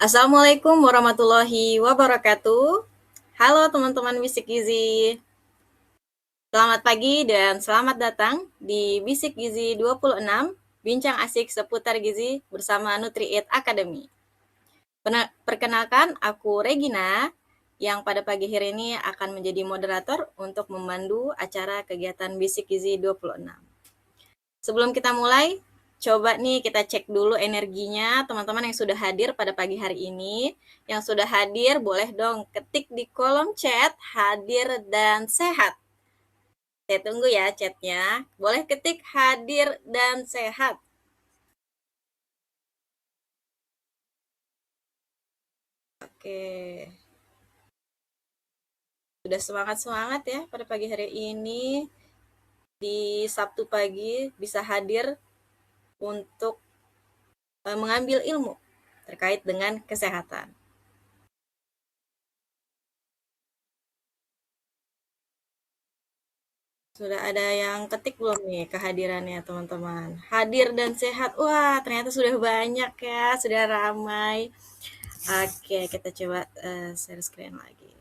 Assalamualaikum warahmatullahi wabarakatuh. Halo teman-teman Bisik Gizi. Selamat pagi dan selamat datang di Bisik Gizi 26, bincang asik seputar gizi bersama NutriEat Academy. Perkenalkan, aku Regina, yang pada pagi hari ini akan menjadi moderator untuk memandu acara kegiatan Bisik Gizi 26. Sebelum kita mulai, coba nih kita cek dulu energinya teman-teman yang sudah hadir pada pagi hari ini. Yang sudah hadir boleh dong ketik di kolom chat hadir dan sehat. Saya tunggu ya chatnya. Boleh ketik hadir dan sehat. Oke. Sudah semangat-semangat ya pada pagi hari ini. Di Sabtu pagi bisa hadir untuk mengambil ilmu terkait dengan kesehatan. Sudah ada yang ketik belum nih kehadirannya teman-teman? Hadir dan sehat. Wah, ternyata sudah banyak ya, sudah ramai. Oke, kita coba share screen lagi.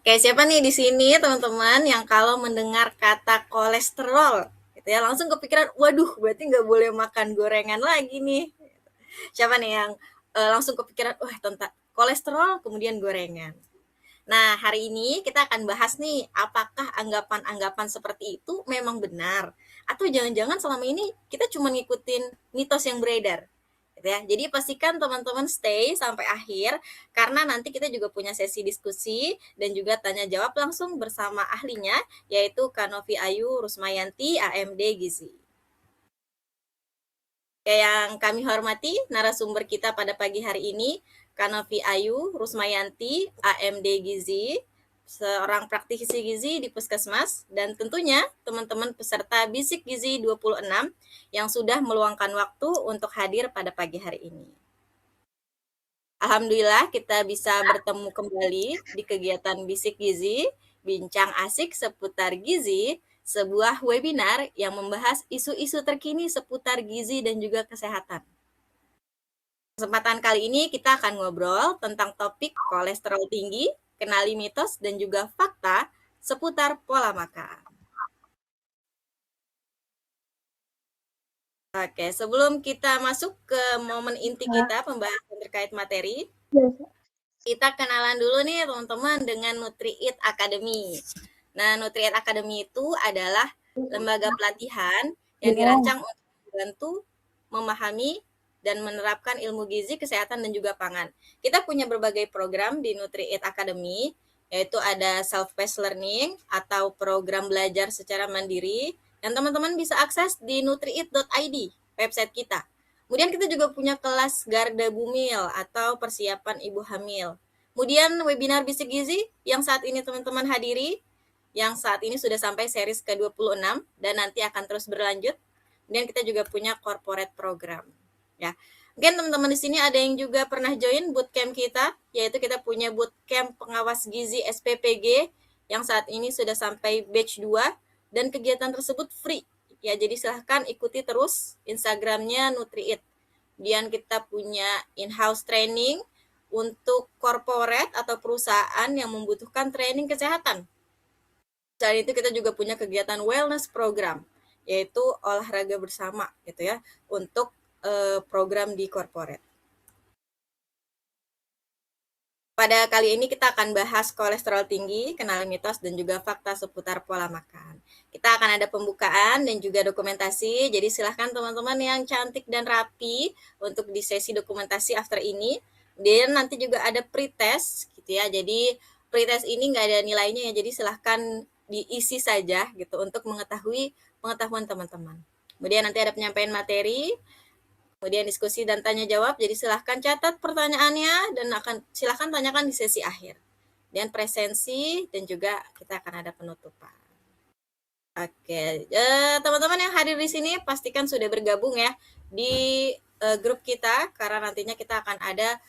Oke, siapa nih di sini teman-teman yang kalau mendengar kata kolesterol, gitu ya, langsung kepikiran, waduh, berarti nggak boleh makan gorengan lagi nih. Siapa nih yang langsung kepikiran, wah tentang kolesterol kemudian gorengan. Nah, hari ini kita akan bahas nih, apakah anggapan-anggapan seperti itu memang benar? Atau jangan-jangan selama ini kita cuma ngikutin mitos yang beredar? Gitu ya. Jadi pastikan teman-teman stay sampai akhir, karena nanti kita juga punya sesi diskusi dan juga tanya jawab langsung bersama ahlinya, yaitu Kanovi Ayu Rusmayanti, AMD Gizi. Yang kami hormati narasumber kita pada pagi hari ini, Kanovi Ayu Rusmayanti, AMD Gizi, seorang praktisi gizi di Puskesmas, dan tentunya teman-teman peserta Bisik Gizi 26 yang sudah meluangkan waktu untuk hadir pada pagi hari ini. Alhamdulillah kita bisa bertemu kembali di kegiatan Bisik Gizi, bincang asik seputar gizi, sebuah webinar yang membahas isu-isu terkini seputar gizi dan juga kesehatan. Kesempatan kali ini kita akan ngobrol tentang topik kolesterol tinggi, kenali mitos dan juga fakta seputar pola makan. Oke, sebelum kita masuk ke momen inti kita, pembahasan terkait materi, kita kenalan dulu nih teman-teman dengan NutriEat Academy. Nah, NutriEat Academy itu adalah lembaga pelatihan yang dirancang untuk membantu memahami dan menerapkan ilmu gizi, kesehatan, dan juga pangan. Kita punya berbagai program di NutriEat Academy, yaitu ada self-paced learning atau program belajar secara mandiri, yang teman-teman bisa akses di nutrieat.id, website kita. Kemudian kita juga punya kelas Garda Bumil atau persiapan ibu hamil. Kemudian webinar Bisik Gizi yang saat ini teman-teman hadiri, yang saat ini sudah sampai series ke-26 dan nanti akan terus berlanjut. Kemudian kita juga punya corporate program. Ya. Mungkin teman-teman di sini ada yang juga pernah join bootcamp kita, yaitu kita punya bootcamp pengawas gizi SPPG yang saat ini sudah sampai batch 2 dan kegiatan tersebut free. Ya, jadi silahkan ikuti terus Instagramnya NutriEat. Kemudian kita punya in-house training untuk corporate atau perusahaan yang membutuhkan training kesehatan. Selain itu kita juga punya kegiatan wellness program, yaitu olahraga bersama gitu ya, untuk program di corporate. Pada kali ini kita akan bahas kolesterol tinggi, kenal mitos, dan juga fakta seputar pola makan. Kita akan ada pembukaan dan juga dokumentasi, jadi silahkan teman-teman yang cantik dan rapi untuk di sesi dokumentasi after ini. Dan nanti juga ada pretest gitu ya, jadi pretest ini nggak ada nilainya ya, jadi silahkan diisi saja gitu untuk mengetahui pengetahuan teman-teman. Kemudian nanti ada penyampaian materi, kemudian diskusi dan tanya jawab. Jadi silahkan catat pertanyaannya dan silahkan tanyakan di sesi akhir. Dan presensi dan juga kita akan ada penutupan. Oke, teman-teman yang hadir di sini pastikan sudah bergabung ya di grup kita, karena nantinya kita akan ada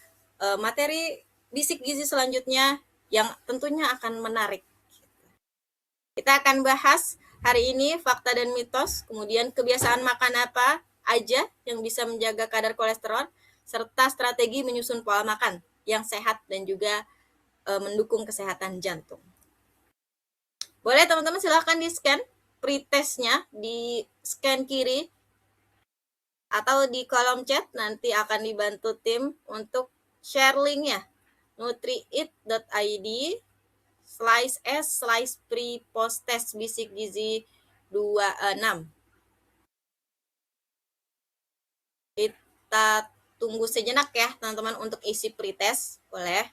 materi Bisik Gizi selanjutnya yang tentunya akan menarik. Kita akan bahas hari ini fakta dan mitos, kemudian kebiasaan makan apa aja yang bisa menjaga kadar kolesterol, serta strategi menyusun pola makan yang sehat dan juga mendukung kesehatan jantung. Boleh teman-teman silahkan di-scan pretestnya, di-scan kiri atau di kolom chat, nanti akan dibantu tim untuk share linknya. nutrieat.id /pre-post-test bisik gizi 26. Kita tunggu sejenak ya teman-teman untuk isi pretest, boleh.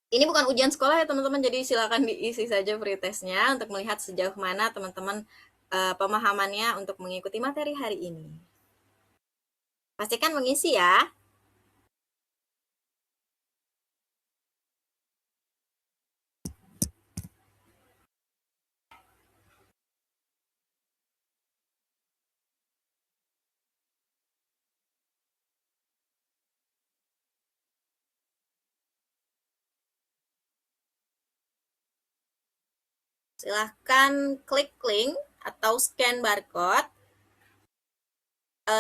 Ini bukan ujian sekolah ya teman-teman, jadi silakan diisi saja pretestnya untuk melihat sejauh mana teman-teman pemahamannya untuk mengikuti materi hari ini. Pastikan mengisi ya. Silahkan klik link atau scan barcode.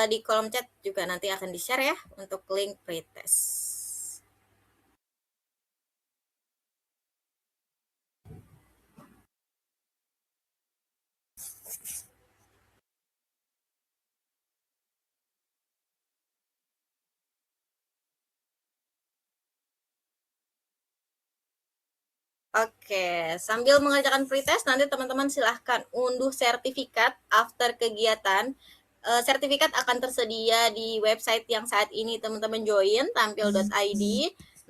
Di kolom chat juga nanti akan di-share ya untuk link pretest. Oke, sambil mengerjakan pretest nanti teman-teman silahkan unduh sertifikat after kegiatan. Sertifikat akan tersedia di website yang saat ini teman-teman join, tampil.id.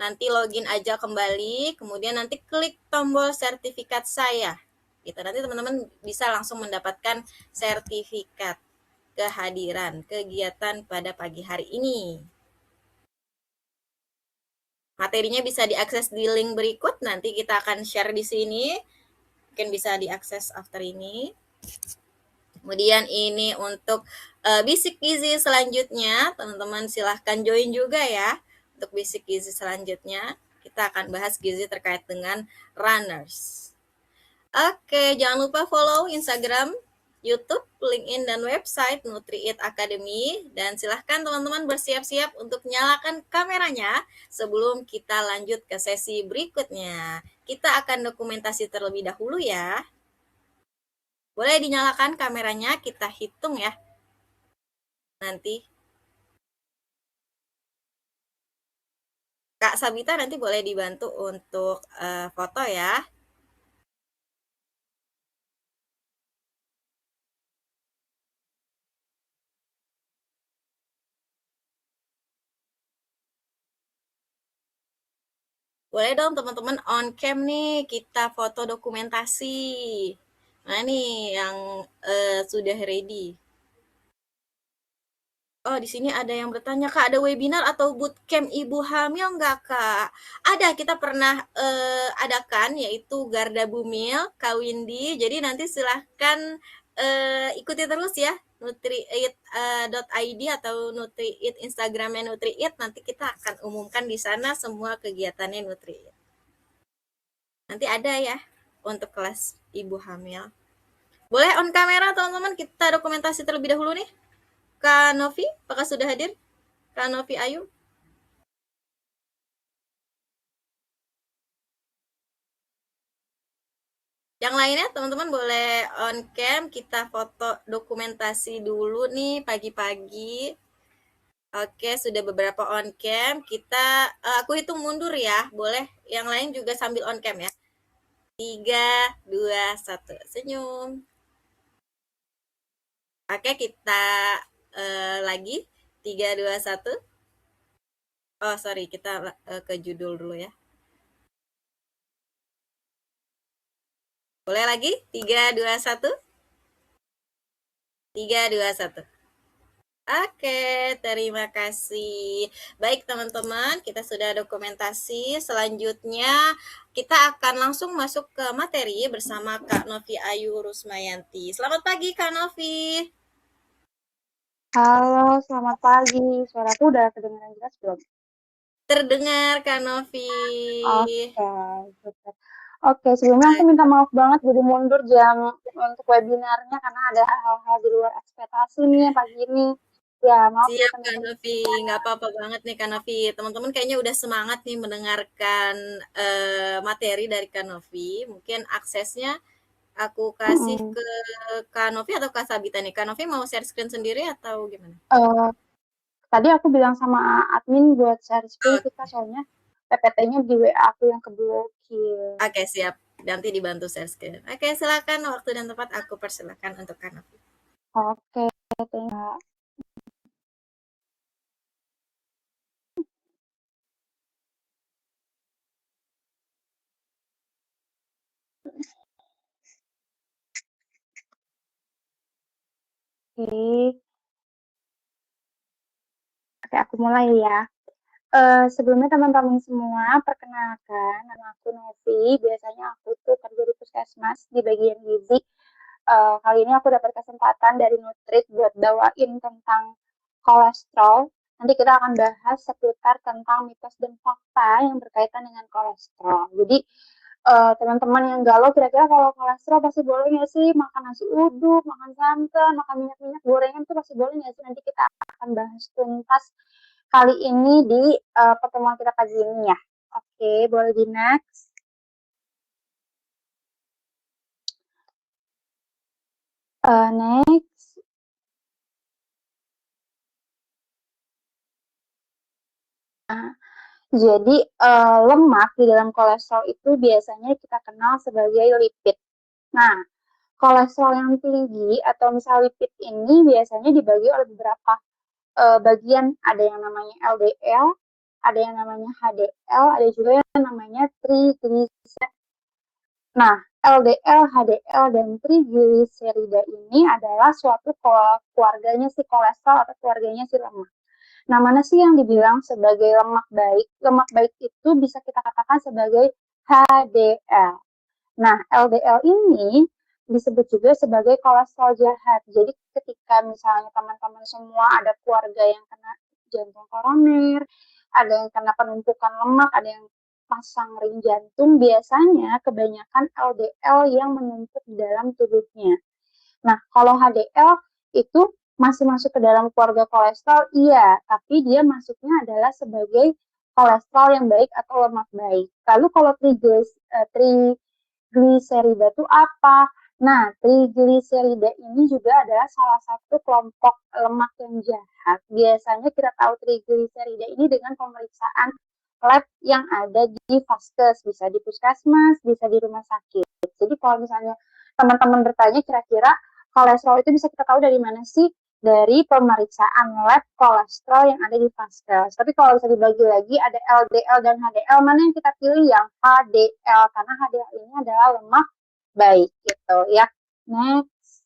Nanti login aja kembali, kemudian nanti klik tombol sertifikat saya. Gitu, nanti teman-teman bisa langsung mendapatkan sertifikat kehadiran kegiatan pada pagi hari ini. Materinya bisa diakses di link berikut, nanti kita akan share di sini. Mungkin bisa diakses after ini. Kemudian ini untuk bisik gizi selanjutnya, teman-teman silahkan join juga ya. Untuk bisik gizi selanjutnya, kita akan bahas gizi terkait dengan runners. Oke, jangan lupa follow Instagram, YouTube, LinkedIn, dan website Nutrieat Academy. Dan silahkan teman-teman bersiap-siap untuk nyalakan kameranya sebelum kita lanjut ke sesi berikutnya. Kita akan dokumentasi terlebih dahulu ya. Boleh dinyalakan kameranya, kita hitung ya. Nanti. Kak Sabita nanti boleh dibantu untuk foto ya. Boleh dong teman-teman on cam nih, kita foto dokumentasi. Nah nih yang sudah ready. Oh, di sini ada yang bertanya, Kak, ada webinar atau bootcamp ibu hamil nggak, Kak? Ada, kita pernah adakan, yaitu Garda Bumil, Kak Windy. Jadi nanti silahkan ikuti terus ya, nutrieat.id atau Nutrieat Instagramnya Nutrieat. Nanti kita akan umumkan di sana semua kegiatannya Nutrieat. Nanti ada ya, untuk kelas ibu hamil. Boleh on kamera, teman-teman, kita dokumentasi terlebih dahulu nih. Kak Novi, apakah sudah hadir? Kak Novi Ayu. Yang lainnya teman-teman boleh on cam, kita foto dokumentasi dulu nih pagi-pagi. Oke, sudah beberapa on cam. Kita aku hitung mundur ya. Boleh yang lain juga sambil on cam ya. 3, 2, 1. Senyum. Oke, kita lagi. 3, 2, 1. Oh, sorry, kita ke judul dulu ya. Boleh lagi? 3, 2, 1. 3, 2, 1. Oke, terima kasih. Baik teman-teman, kita sudah dokumentasi. Selanjutnya kita akan langsung masuk ke materi bersama Kak Novi Ayu Rusmayanti. Selamat pagi Kak Novi. Halo, selamat pagi. Suaraku udah kedengaran jelas belum? Terdengar, Kak Novi. Oke, gitu. Oke, sebelumnya aku minta maaf banget jadi mundur jam untuk webinarnya karena ada hal-hal di luar ekspektasi nih pagi ini. Ya, maaf ya Siap, Kak teman-teman. Novi. Nggak apa-apa banget nih, Kak Novi. Teman-teman kayaknya udah semangat nih mendengarkan materi dari Kak Novi. Mungkin aksesnya aku kasih Mm-mm. ke Kak Novi atau Kak Sabita nih. Kak Novi mau share screen sendiri atau gimana? Eh, Tadi aku bilang sama admin buat share screen Oh, kita soalnya PPT-nya di WA aku yang keblokir. oke, siap. Nanti dibantu share screen. Oke, silakan waktu dan tempat aku persilakan untuk Kak Novi. Oke, thank you. Oke, oke aku mulai ya. Sebelumnya teman-teman semua, perkenalkan, nama aku Novi. Biasanya aku tuh kerja di puskesmas di bagian gizi. Kali ini aku dapat kesempatan dari Nutrit buat bawain tentang kolesterol. Nanti kita akan bahas seputar tentang mitos dan fakta yang berkaitan dengan kolesterol. Jadi teman-teman yang galau kira-kira kalau kolesterol pasti boleh nggak sih makan nasi uduk, makan santan, makan minyak-minyak gorengan itu pasti boleh nggak sih? Nanti kita akan bahas tuntas kali ini di pertemuan kita pagi ini ya. Oke, boleh di next. Next. Nah, jadi lemak di dalam kolesterol itu biasanya kita kenal sebagai lipid. Nah, kolesterol yang tinggi atau misal lipid ini biasanya dibagi oleh beberapa bagian. Ada yang namanya LDL, ada yang namanya HDL, ada juga yang namanya triglycerida. Nah, LDL, HDL, dan trigliserida ini adalah suatu keluarganya si kolesterol atau keluarganya si lemak. Nah, mana sih yang dibilang sebagai lemak baik? Lemak baik itu bisa kita katakan sebagai HDL. Nah, LDL ini disebut juga sebagai kolesterol jahat. Jadi ketika misalnya teman-teman semua ada keluarga yang kena jantung koroner, ada yang kena penumpukan lemak, ada yang pasang ring jantung, biasanya kebanyakan LDL yang menumpuk di dalam tubuhnya. Nah, kalau HDL itu masih masuk ke dalam keluarga kolesterol, iya, tapi dia masuknya adalah sebagai kolesterol yang baik atau lemak baik. Lalu kalau trigliserida itu apa? Nah, trigliserida ini juga adalah salah satu kelompok lemak yang jahat. Biasanya kita tahu trigliserida ini dengan pemeriksaan lab yang ada di vaskes, bisa di puskesmas, bisa di rumah sakit. Jadi kalau misalnya teman-teman bertanya kira-kira kolesterol itu bisa kita tahu dari mana sih? Dari pemeriksaan lab kolesterol yang ada di vaskes. Tapi kalau bisa dibagi lagi ada LDL dan HDL, mana yang kita pilih yang HDL karena HDL ini adalah lemak baik gitu ya. Next.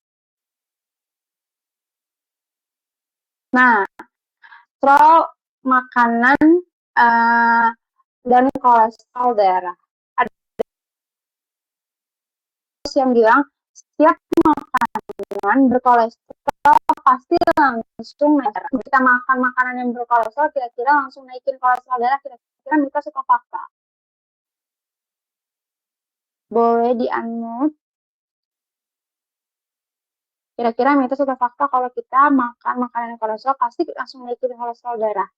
Nah, kolesterol makanan uh, dan kolesterol darah. Ada yang bilang setiap makanan berkolesterol pasti langsung naik darah. Kita makan makanan yang berkolesterol kira-kira langsung naikin kolesterol darah, kira-kira mitos atau fakta? Boleh di-unmute. Kira-kira mitos atau fakta kalau kita makan makanan yang kolesterol pasti langsung naikin kolesterol darah?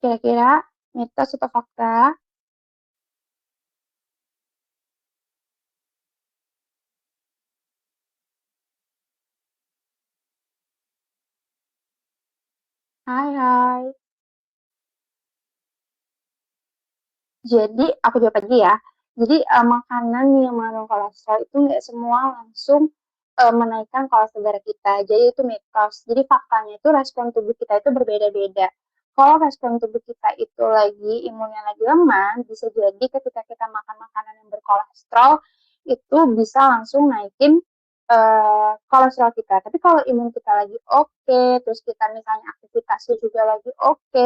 Kira-kira mitos atau fakta? Hai, hai. Jadi, aku jawab lagi ya. Jadi, makanan yang mengandung kolesterol itu nggak semua langsung menaikkan kolesterol darah kita. Jadi, itu mitos. Jadi, faktanya itu respon tubuh kita itu berbeda-beda. Kalau respon tubuh kita itu lagi, imunnya lagi lemah, bisa jadi ketika kita makan makanan yang berkolesterol, itu bisa langsung naikin kolesterol kita. Tapi kalau imun kita lagi oke, terus kita misalnya aktivitasnya juga lagi oke,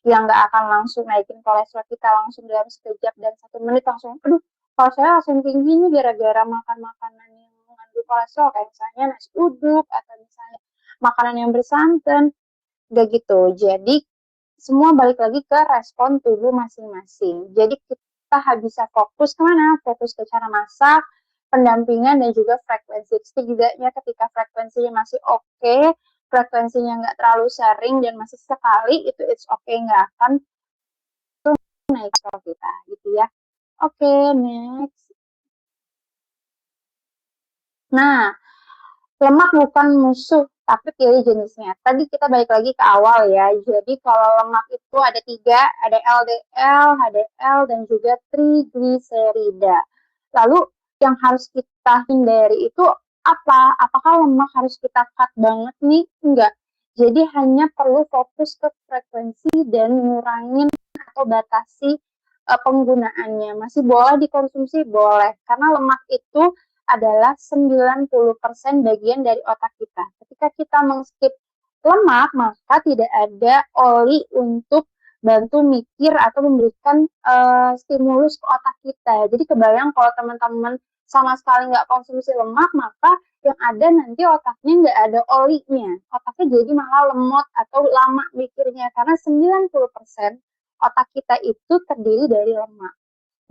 yang nggak akan langsung naikin kolesterol kita langsung dalam sekejap dan 1 menit langsung, aduh, kolesterol langsung tinggi nih gara-gara makan makanan yang mengandung kolesterol kayak misalnya nasi uduk atau misalnya makanan yang bersantan, udah gitu. Jadi semua balik lagi ke respon tubuh masing-masing. Jadi kita bisa fokus kemana? Fokus ke cara masak, pendampingan, dan juga frekuensi. Setidaknya ketika frekuensinya masih oke, frekuensinya nggak terlalu sering dan masih sekali, itu it's okay, nggak akan naik kalau kita gitu ya. Oke, next. Nah, lemak bukan musuh, tapi pilih jenisnya. Tadi kita balik lagi ke awal ya. Jadi kalau lemak itu ada 3, ada LDL, HDL, dan juga trigliserida. Lalu yang harus kita hindari itu apa? Apakah lemak harus kita cut banget nih? Enggak. Jadi hanya perlu fokus ke frekuensi dan ngurangin atau batasi penggunaannya. Masih boleh dikonsumsi? Boleh. Karena lemak itu adalah 90% bagian dari otak kita. Ketika kita mengskip lemak, maka tidak ada oli untuk bantu mikir atau memberikan stimulus ke otak kita. Jadi kebayang kalau teman-teman sama sekali nggak konsumsi lemak, maka yang ada nanti otaknya nggak ada olinya. Otaknya jadi malah lemot atau lama mikirnya, karena 90% otak kita itu terdiri dari lemak.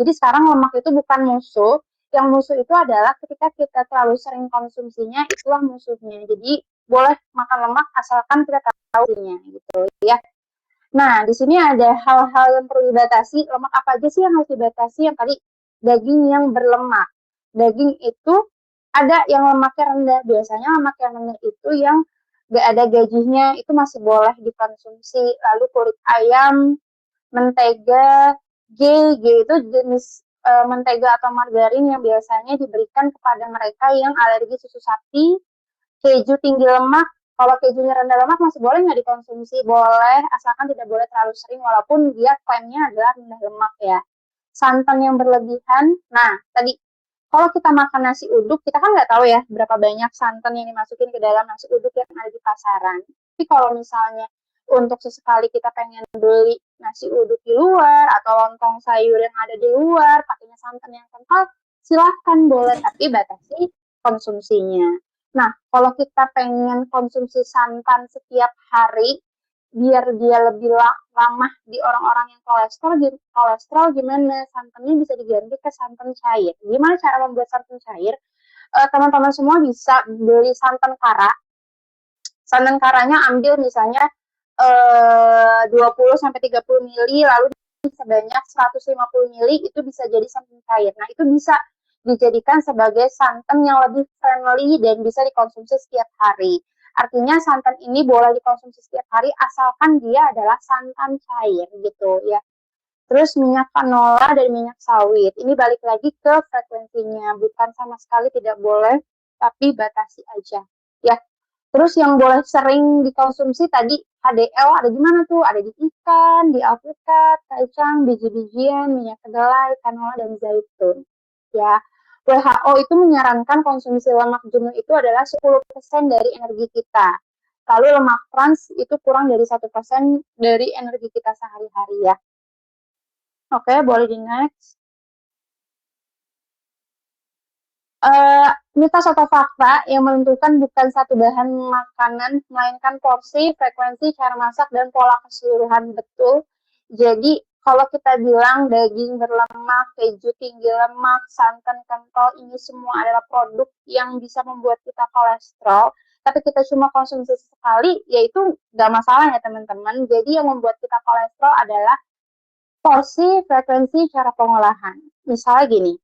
Jadi sekarang lemak itu bukan musuh, yang musuh itu adalah ketika kita terlalu sering konsumsinya, itulah musuhnya. Jadi boleh makan lemak asalkan kita tahunya gitu ya. Nah, di sini ada hal-hal yang perlu dibatasi. Lemak apa aja sih yang harus dibatasi? Yang tadi, daging yang berlemak. Daging itu ada yang lemaknya rendah. Biasanya lemak yang rendah itu yang gak ada gajinya, itu masih boleh dikonsumsi. Lalu kulit ayam, mentega, G itu jenis mentega atau margarin yang biasanya diberikan kepada mereka yang alergi susu sapi. Keju tinggi lemak, kalau kejunya rendah lemak masih boleh nggak dikonsumsi? Boleh, asalkan tidak boleh terlalu sering, walaupun dia klaimnya adalah rendah lemak ya. Santan yang berlebihan, nah tadi kalau kita makan nasi uduk, kita kan nggak tahu ya berapa banyak santan yang dimasukin ke dalam nasi uduk yang ada di pasaran. Tapi kalau misalnya untuk sesekali kita pengen beli nasi uduk di luar atau lontong sayur yang ada di luar, pakainya santan yang kental, silahkan boleh, tapi batasi konsumsinya. Nah, kalau kita pengen konsumsi santan setiap hari, biar dia lebih lama di orang-orang yang kolesterol gimana? Santannya bisa diganti ke santan cair. Gimana cara membuat santan cair? Teman-teman semua bisa beli santan kara. Santan karanya ambil misalnya 20 sampai 30 mili, lalu sebanyak 150 mili itu bisa jadi santan cair. Nah, itu bisa dijadikan sebagai santan yang lebih friendly dan bisa dikonsumsi setiap hari. Artinya santan ini boleh dikonsumsi setiap hari asalkan dia adalah santan cair gitu ya. Terus minyak canola dan minyak sawit. Ini balik lagi ke frekuensinya, bukan sama sekali tidak boleh, tapi batasi aja ya. Terus yang boleh sering dikonsumsi tadi HDL ada di mana tuh? Ada di ikan, di alpukat, kacang, biji-bijian, minyak kedelai, canola, dan zaitun. Ya, WHO itu menyarankan konsumsi lemak jenuh itu adalah 10% dari energi kita. Lalu lemak trans itu kurang dari 1% dari energi kita sehari-hari ya. Oke, boleh di next. Mitos atau fakta yang menentukan bukan satu bahan makanan, melainkan porsi, frekuensi, cara masak, dan pola keseluruhan. Betul. Jadi, kalau kita bilang daging berlemak, keju tinggi lemak, santan kental, ini semua adalah produk yang bisa membuat kita kolesterol, tapi kita cuma konsumsi sekali, yaitu nggak masalah ya teman-teman. Jadi, yang membuat kita kolesterol adalah porsi, frekuensi, cara pengolahan. Misalnya gini,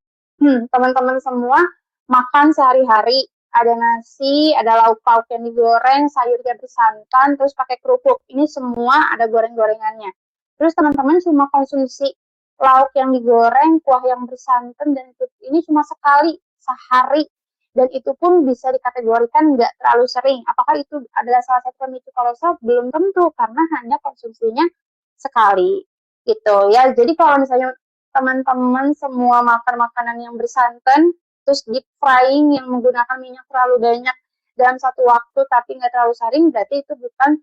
teman-teman semua makan sehari-hari, ada nasi, ada lauk pauk yang digoreng, sayurnya bersantan, terus pakai kerupuk. Ini semua ada goreng-gorengannya. Terus teman-teman cuma konsumsi lauk yang digoreng, kuah yang bersantan, dan ini cuma sekali sehari. Dan itu pun bisa dikategorikan nggak terlalu sering. Apakah itu adalah salah satu pemicu kolesterol? Belum tentu, karena hanya konsumsinya sekali. Gitu ya. Jadi kalau misalnya teman-teman semua makan makanan yang bersantan, terus deep frying yang menggunakan minyak terlalu banyak dalam satu waktu tapi nggak terlalu sering, berarti itu bukan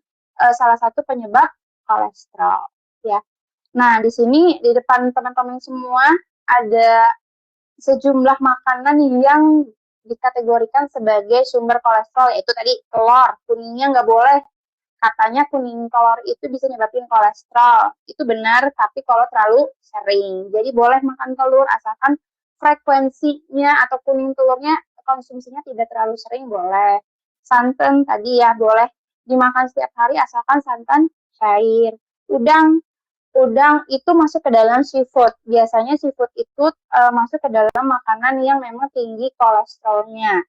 salah satu penyebab kolesterol ya. Nah, di sini di depan teman-teman semua ada sejumlah makanan yang dikategorikan sebagai sumber kolesterol, yaitu tadi telur. Kuningnya nggak boleh. Katanya kuning telur itu bisa nyebabin kolesterol. Itu benar, tapi kalau terlalu sering. Jadi boleh makan telur asalkan frekuensinya atau kuning telurnya konsumsinya tidak terlalu sering, boleh. Santan tadi ya boleh dimakan setiap hari asalkan santan cair. Udang itu masuk ke dalam seafood. Biasanya seafood itu masuk ke dalam makanan yang memang tinggi kolesterolnya.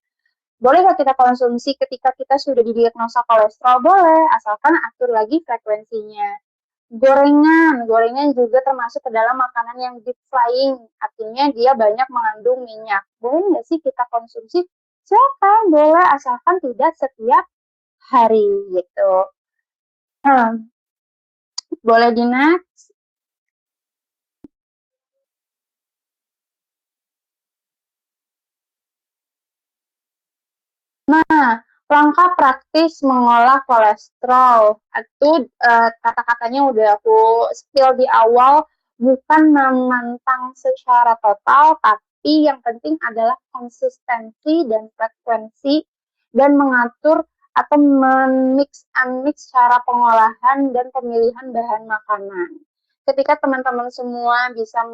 Boleh nggak kita konsumsi ketika kita sudah didiagnosa kolesterol? Boleh, asalkan atur lagi frekuensinya. Gorengan juga termasuk ke dalam makanan yang deep frying, artinya dia banyak mengandung minyak. Boleh nggak sih kita konsumsi? Silakan, boleh, asalkan tidak setiap hari gitu. Boleh di next. Nah, langkah praktis mengolah kolesterol. Itu kata-katanya udah aku spill di awal, bukan menantang secara total, tapi yang penting adalah konsistensi dan frekuensi dan mengatur atau mix and mix cara pengolahan dan pemilihan bahan makanan. Ketika teman-teman semua bisa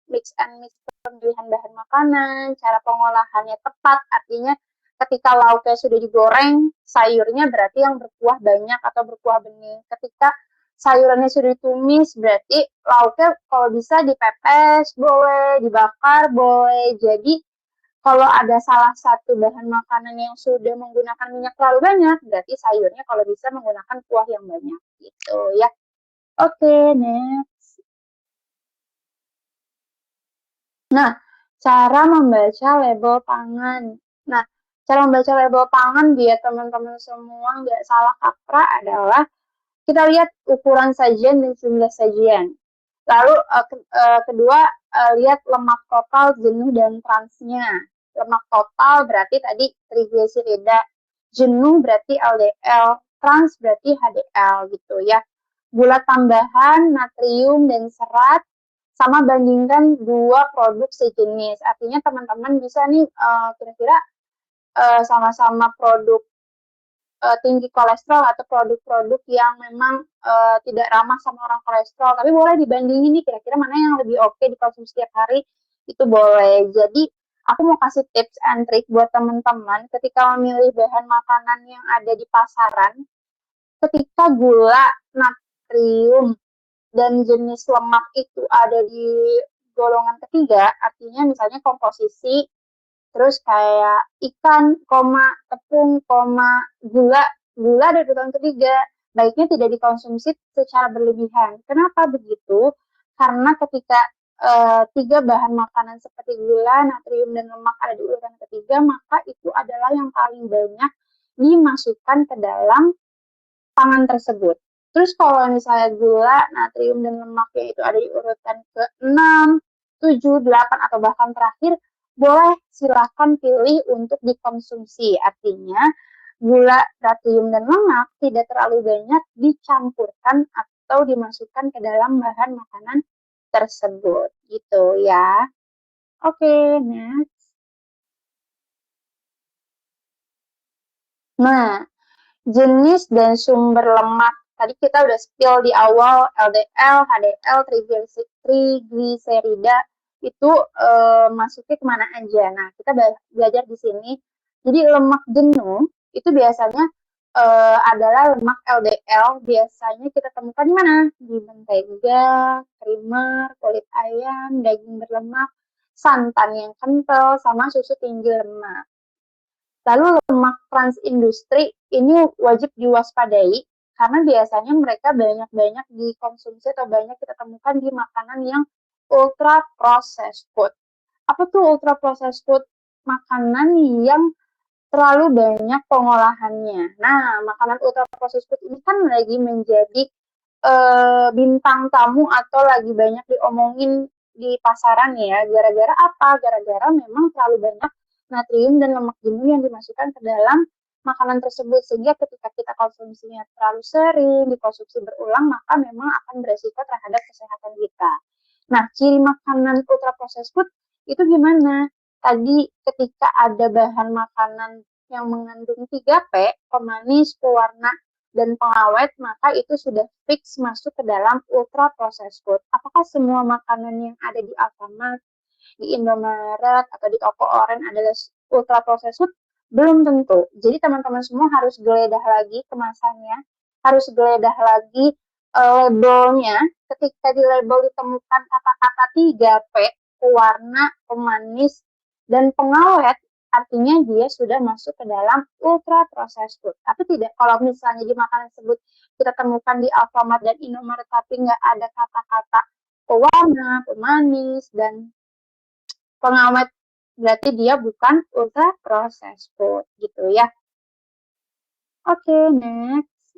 mix and mix pemilihan bahan makanan, cara pengolahannya tepat, artinya ketika lauknya sudah digoreng, sayurnya berarti yang berkuah banyak atau berkuah bening. Ketika sayurannya sudah ditumis, berarti lauknya kalau bisa dipepes, boleh, dibakar, boleh. Jadi kalau ada salah satu bahan makanan yang sudah menggunakan minyak terlalu banyak, berarti sayurnya kalau bisa menggunakan kuah yang banyak. Gitu ya. Oke, next. Nah, cara membaca label pangan. Nah, cara membaca label pangan biar teman-teman semua nggak salah kaprah adalah kita lihat ukuran sajian dan jumlah sajian. Lalu kedua, lihat lemak total, jenuh, dan transnya. Lemak total berarti tadi trigliserida, jenuh berarti LDL, trans berarti HDL gitu ya. Gula tambahan, natrium, dan serat, sama bandingkan dua produk sejenis. Artinya teman-teman bisa nih kira-kira sama-sama produk tinggi kolesterol atau produk-produk yang memang tidak ramah sama orang kolesterol. Tapi boleh dibandingin nih kira-kira mana yang lebih oke dikonsumsi setiap hari, itu boleh. Jadi aku mau kasih tips and trick buat teman-teman ketika memilih bahan makanan yang ada di pasaran. Ketika gula, natrium, dan jenis lemak itu ada di golongan ketiga, artinya misalnya komposisi, terus kayak ikan, tepung, gula dari golongan ketiga, baiknya tidak dikonsumsi secara berlebihan. Kenapa begitu? Karena ketika tiga bahan makanan seperti gula, natrium, dan lemak ada di urutan ketiga, maka itu adalah yang paling banyak dimasukkan ke dalam pangan tersebut. Terus kalau misalnya gula, natrium, dan lemaknya itu ada di urutan ke-6, 7, 8, atau bahkan terakhir, boleh silakan pilih untuk dikonsumsi. Artinya, gula, natrium, dan lemak tidak terlalu banyak dicampurkan atau dimasukkan ke dalam bahan makanan tersebut. Gitu ya. Oke, next. Nah, jenis dan sumber lemak. Tadi kita udah spill di awal LDL, HDL, trigliserida itu masuknya kemana aja. Nah, kita belajar di sini. Jadi lemak jenuh itu biasanya adalah lemak LDL. Biasanya kita temukan di mana? Di mentega, krimer, kulit ayam, daging berlemak, santan yang kental, sama susu tinggi lemak. Lalu lemak trans industri ini wajib diwaspadai karena biasanya mereka banyak-banyak dikonsumsi atau banyak kita temukan di makanan yang ultra processed food. Apa tuh ultra processed food? Makanan yang terlalu banyak pengolahannya. Nah, makanan ultra processed food ini kan lagi menjadi bintang tamu atau lagi banyak diomongin di pasaran ya. Gara-gara apa? Gara-gara memang terlalu banyak natrium dan lemak jenuh yang dimasukkan ke dalam makanan tersebut, sehingga ketika kita konsumsinya terlalu sering, dikonsumsi berulang, maka memang akan beresiko terhadap kesehatan kita. Nah, ciri makanan ultra processed food itu gimana? tadi ketika ada bahan makanan yang mengandung 3P, pemanis, pewarna, dan pengawet, maka itu sudah fix masuk ke dalam ultra processed food. Apakah semua makanan yang ada di Alfamart, di Indomaret, atau di toko oren adalah ultra processed food? Belum tentu. Jadi teman-teman semua harus geledah lagi kemasannya, harus geledah lagi labelnya. Ketika di label ditemukan kata-kata 3P, pewarna, pemanis, dan pengawet, artinya dia sudah masuk ke dalam ultra processed food. Tapi tidak, kalau misalnya di makanan tersebut kita temukan di Alfamart dan Indomaret tapi nggak ada kata-kata pewarna, pemanis, dan pengawet, berarti dia bukan ultra processed food gitu ya. Oke, next.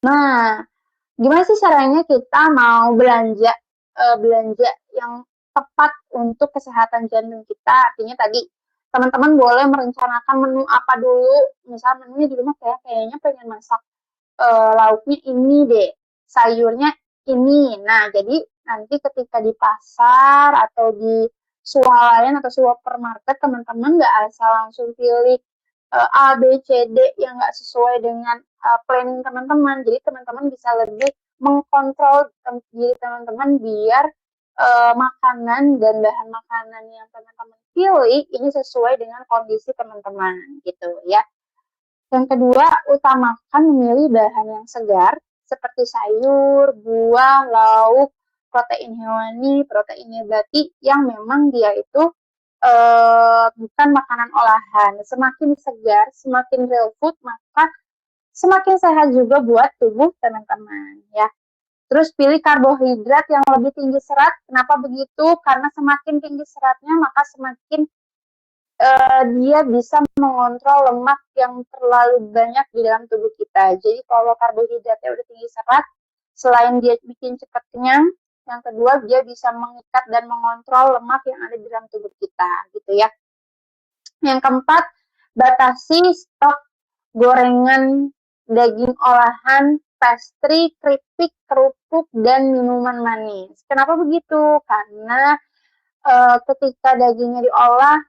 Nah, gimana sih caranya kita mau belanja yang tepat untuk kesehatan jantung kita? Artinya tadi teman-teman boleh merencanakan menu apa dulu. Misalnya menunya di rumah kayaknya pengen masak lauknya ini deh, sayurnya ini. Nah, jadi nanti ketika di pasar atau di swalayan atau supermarket, teman-teman nggak asal langsung pilih A, B, C, D yang nggak sesuai dengan planning teman-teman. Jadi teman-teman bisa lebih mengkontrol diri teman-teman biar makanan dan bahan makanan yang teman-teman pilih ini sesuai dengan kondisi teman-teman gitu ya. Yang kedua, utamakan memilih bahan yang segar seperti sayur, buah, lauk, protein hewani, protein nabati yang memang dia itu bukan makanan olahan. Semakin segar, semakin real food, maka semakin sehat juga buat tubuh teman-teman ya. Terus pilih karbohidrat yang lebih tinggi serat. Kenapa begitu? Karena semakin tinggi seratnya, maka semakin dia bisa mengontrol lemak yang terlalu banyak di dalam tubuh kita. Jadi kalau karbohidratnya udah tinggi serat, selain dia bikin cepat kenyang, yang kedua dia bisa mengikat dan mengontrol lemak yang ada di dalam tubuh kita, gitu ya. Yang keempat, batasi stok gorengan, daging olahan, pastry, keripik, kerupuk, dan minuman manis. Kenapa begitu? Karena ketika dagingnya diolah,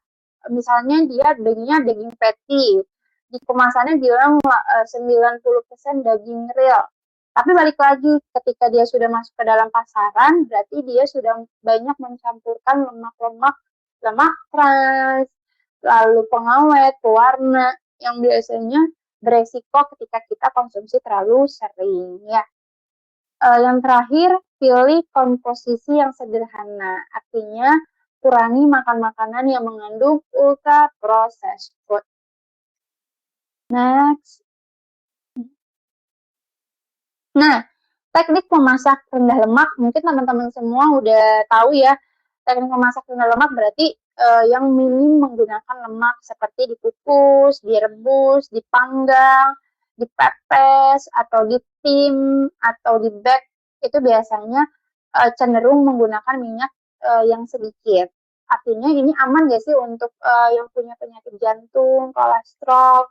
misalnya dia dagingnya daging patty, di kemasannya bilang 90% daging real. Tapi balik lagi, ketika dia sudah masuk ke dalam pasaran, berarti dia sudah banyak mencampurkan lemak-lemak, lemak trans, lalu pengawet, pewarna, yang biasanya beresiko ketika kita konsumsi terlalu sering ya. Yang terakhir, pilih komposisi yang sederhana. Artinya, kurangi makan makanan yang mengandung ultra processed food. Next. Nah, teknik memasak rendah lemak, mungkin teman-teman semua udah tahu ya. Teknik memasak rendah lemak berarti yang minim menggunakan lemak seperti dikukus, direbus, dipanggang, dipepes, atau ditim, atau dibake. Itu biasanya cenderung menggunakan minyak yang sedikit. Artinya ini aman gak sih untuk yang punya penyakit jantung, kolesterol?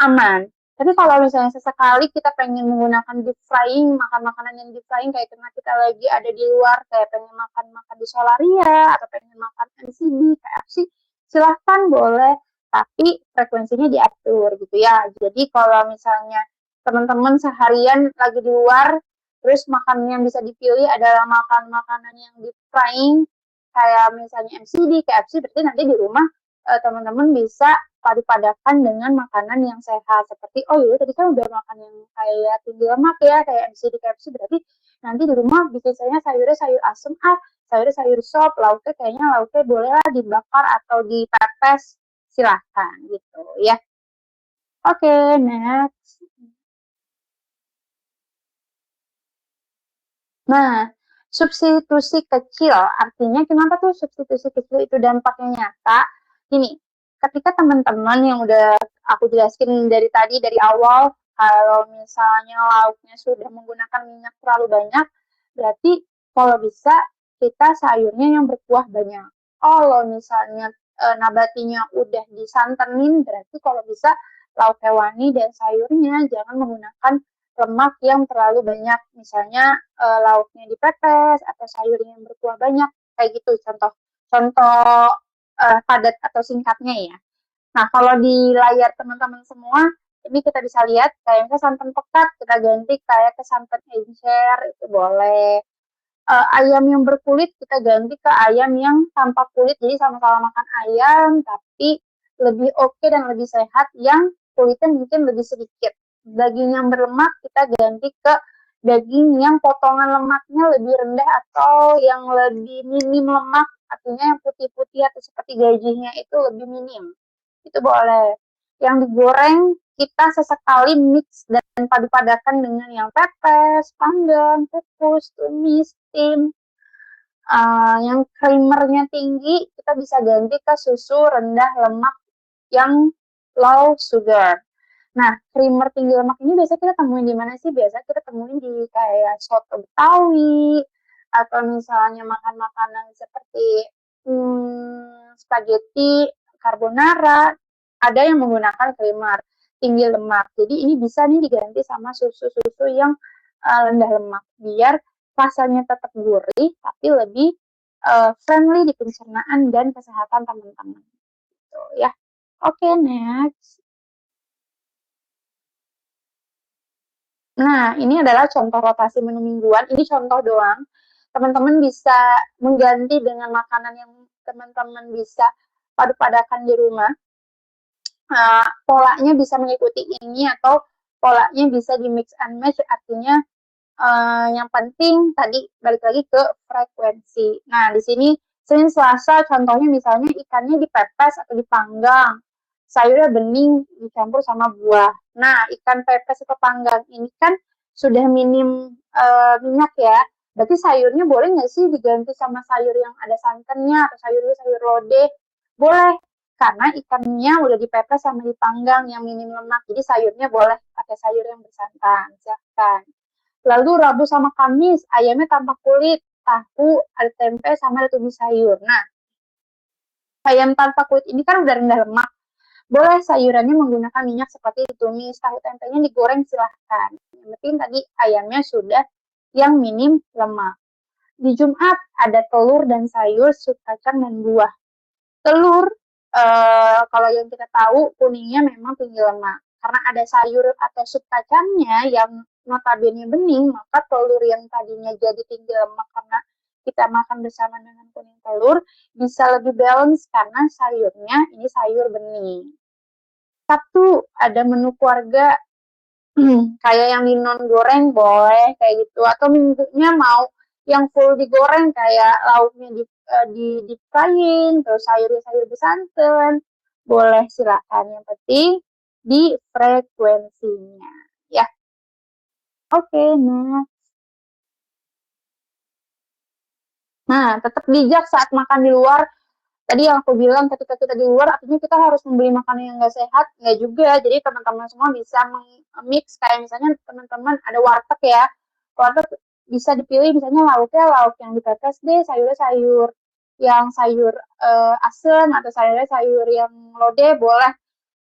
Aman. Tapi kalau misalnya sesekali kita pengen menggunakan deep frying, makan makanan yang deep frying kayak karena kita lagi ada di luar, kayak pengen makan di Solaria, atau pengen makan McD, KFC, silahkan boleh, tapi frekuensinya diatur gitu ya. Jadi kalau misalnya teman-teman seharian lagi di luar, terus makanan yang bisa dipilih adalah makan makanan yang deep frying, kayak misalnya McD, KFC, berarti nanti di rumah teman-teman bisa padu-padakan dengan makanan yang sehat seperti tadi kan udah makan yang kayak tinggi lemak ya kayak MCD KFC, berarti nanti di rumah biasanya sayurnya sayur asem sayurnya sayur sop, lauknya kayaknya lauknya bolehlah dibakar atau dipepes, silahkan gitu ya. Oke, next. Nah, substitusi kecil, artinya kenapa tuh substitusi kecil itu dampaknya nyata? Gini, ketika teman-teman yang udah aku jelasin dari tadi, dari awal, kalau misalnya lauknya sudah menggunakan minyak terlalu banyak, berarti kalau bisa kita sayurnya yang berkuah banyak. Kalau misalnya nabatinya udah disantenin, berarti kalau bisa lauk hewani dan sayurnya jangan menggunakan lemak yang terlalu banyak, misalnya lauknya dipepes atau sayurnya yang berkuah banyak, kayak gitu contoh padat atau singkatnya ya. Nah, kalau di layar teman-teman semua, ini kita bisa lihat kayaknya santan pekat, kita ganti kayak ke santan encer, itu boleh. Ayam yang berkulit kita ganti ke ayam yang tanpa kulit, jadi sama-sama makan ayam, tapi lebih oke dan lebih sehat yang kulitnya mungkin lebih sedikit. Daging yang berlemak kita ganti ke daging yang potongan lemaknya lebih rendah atau yang lebih minim lemak, artinya yang putih-putih atau seperti gajinya itu lebih minim. Itu boleh. Yang digoreng kita sesekali mix dan padu-padakan dengan yang pepes, panggang, kukus, tumis, steam. Yang creamernya tinggi kita bisa ganti ke susu rendah lemak yang low sugar. Nah, creamer tinggi lemak ini biasanya kita temuin di mana sih? Biasanya kita temuin di kayak soto Betawi atau misalnya makan makanan seperti spaghetti carbonara, ada yang menggunakan creamer tinggi lemak. Jadi ini bisa nih diganti sama susu-susu yang rendah lemak biar rasanya tetap gurih tapi lebih friendly di pencernaan dan kesehatan teman-teman. Gitu ya. Oke, next. Nah, ini adalah contoh rotasi menu mingguan. Ini contoh doang. Teman-teman bisa mengganti dengan makanan yang teman-teman bisa padu-padakan di rumah. Polanya bisa mengikuti ini atau polanya bisa di mix and match, artinya yang penting tadi balik lagi ke frekuensi. Nah, di sini Senin Selasa contohnya misalnya ikannya dipepes atau dipanggang, sayurnya bening dicampur sama buah. Nah, ikan pepes atau panggang ini kan sudah minim minyak ya. Berarti sayurnya boleh nggak sih diganti sama sayur yang ada santannya atau sayur lodeh? Boleh, karena ikannya udah dipepes sama dipanggang yang minim lemak. Jadi sayurnya boleh pakai sayur yang bersantan. Silahkan. Lalu Rabu sama Kamis, ayamnya tanpa kulit, tahu, ada tempe, sama ada tumis sayur. Nah, ayam tanpa kulit ini kan udah rendah lemak. Boleh sayurannya menggunakan minyak seperti ditumis, tahu tempenya digoreng silahkan. Yang penting tadi ayamnya sudah yang minim lemak. Di Jumat ada telur dan sayur, sup kacang dan buah. Telur, kalau yang kita tahu kuningnya memang tinggi lemak. Karena ada sayur atau sup kacangnya yang notabene bening, maka telur yang tadinya jadi tinggi lemak karena kita makan bersama dengan kuning telur bisa lebih balance karena sayurnya ini sayur bening. Sabtu ada menu keluarga kayak yang di non goreng boleh kayak gitu, atau minggunya mau yang full digoreng kayak lauknya di frying, terus sayur bersantan, boleh silakan, yang penting di frekuensinya ya. Oke, nah tetap bijak saat makan di luar. Tadi yang aku bilang ketika kita di luar artinya kita harus membeli makanan yang nggak sehat, nggak juga. Jadi teman-teman semua bisa mix kayak misalnya teman-teman ada warteg ya, warteg bisa dipilih misalnya lauknya lauk yang dipepes deh, sayurnya sayur yang sayur asem atau sayurnya sayur yang lodeh boleh.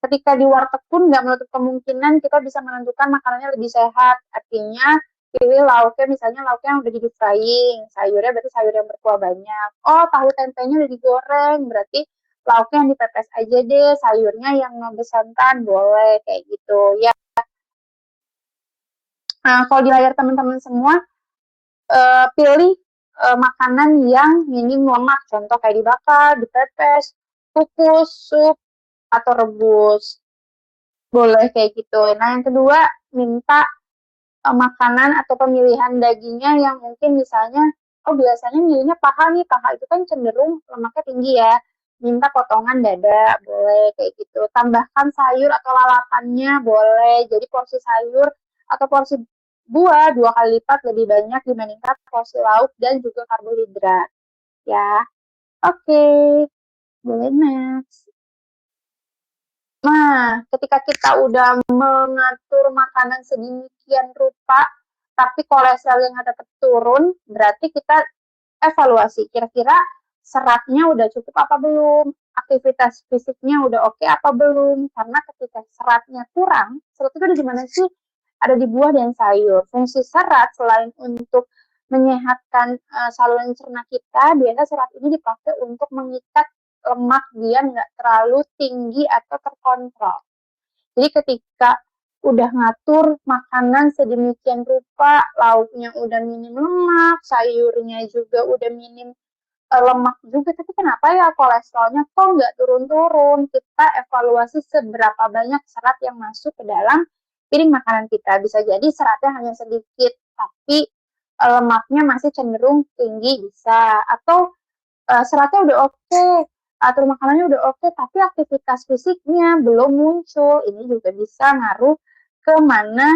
Ketika di warteg pun nggak menutup kemungkinan kita bisa menentukan makanannya lebih sehat, artinya pilih lauknya misalnya lauknya yang udah di frying, sayurnya berarti sayur yang berkuah banyak. Oh, tahu tempenya udah digoreng, berarti lauknya yang dipepes aja deh, sayurnya yang bersantan boleh kayak gitu ya. Nah, kalau di layar teman-teman semua pilih makanan yang minim lemak, contoh kayak dibakar, dipepes, kukus, sup atau rebus. Boleh kayak gitu. Nah, yang kedua minta makanan atau pemilihan dagingnya yang mungkin misalnya, oh biasanya milihnya paha nih, paha itu kan cenderung lemaknya tinggi ya, minta potongan dada, boleh kayak gitu. Tambahkan sayur atau lalapannya, boleh. Jadi porsi sayur atau porsi buah 2 kali lipat lebih banyak dibandingkan porsi lauk dan juga karbohidrat. Ya, oke. Boleh next. Nah, ketika kita udah mengatur makanan sedemikian rupa, tapi kolesterol yang tetap turun, berarti kita evaluasi kira-kira seratnya udah cukup apa belum, aktivitas fisiknya udah oke apa belum, karena ketika seratnya kurang, serat itu ada di mana sih? ada di buah dan sayur. Fungsi serat selain untuk menyehatkan saluran cerna kita, biasa serat ini dipakai untuk mengikat lemak biar nggak terlalu tinggi atau terkontrol. Jadi ketika udah ngatur makanan sedemikian rupa, lauknya udah minim lemak, sayurnya juga udah minim lemak juga, tapi kenapa ya kolesterolnya kok nggak turun-turun? Kita evaluasi seberapa banyak serat yang masuk ke dalam piring makanan kita. Bisa jadi seratnya hanya sedikit, tapi lemaknya masih cenderung tinggi bisa. Atau seratnya udah oke, atur makanannya udah oke, tapi aktivitas fisiknya belum muncul. Ini juga bisa ngaruh ke mana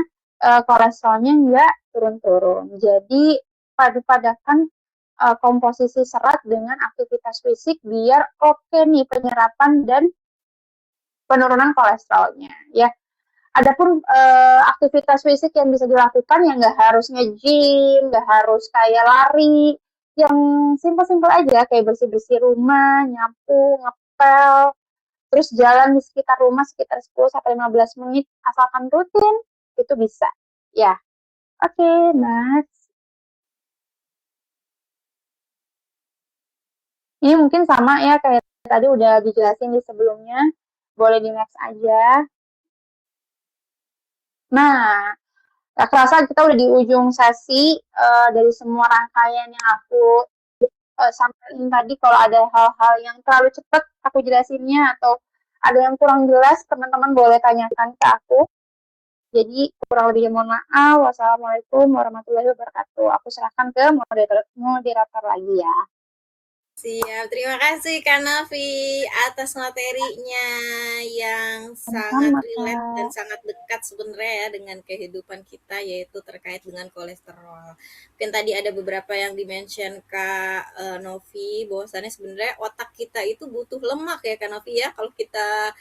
kolesterolnya nggak turun-turun. Jadi padu-padakan komposisi serat dengan aktivitas fisik biar oke nih penyerapan dan penurunan kolesterolnya ya. Adapun aktivitas fisik yang bisa dilakukan yang nggak harus nge-gym, nggak harus kayak lari, yang simpel-simpel aja kayak bersih-bersih rumah, nyapu, ngepel, terus jalan di sekitar rumah sekitar 10-15 menit asalkan rutin itu bisa ya. Oke, next. Ini mungkin sama ya kayak tadi udah dijelasin di sebelumnya. Boleh di next aja. Nah, gak kerasa kita udah di ujung sesi dari semua rangkaian yang aku sampaikan tadi. Kalau ada hal-hal yang terlalu cepat aku jelasinnya atau ada yang kurang jelas, teman-teman boleh tanyakan ke aku. Jadi kurang lebihnya mohon maaf. Wassalamualaikum warahmatullahi wabarakatuh. Aku serahkan ke moderator lagi ya. Siap, terima kasih Kak Nafi atas materinya yang sangat relate dan sangat dekat sebenarnya ya dengan kehidupan kita, yaitu terkait dengan kolesterol. Mungkin tadi ada beberapa yang dimention Kak Novi, bahwasannya sebenarnya otak kita itu butuh lemak ya Kak Novi ya. Kalau kita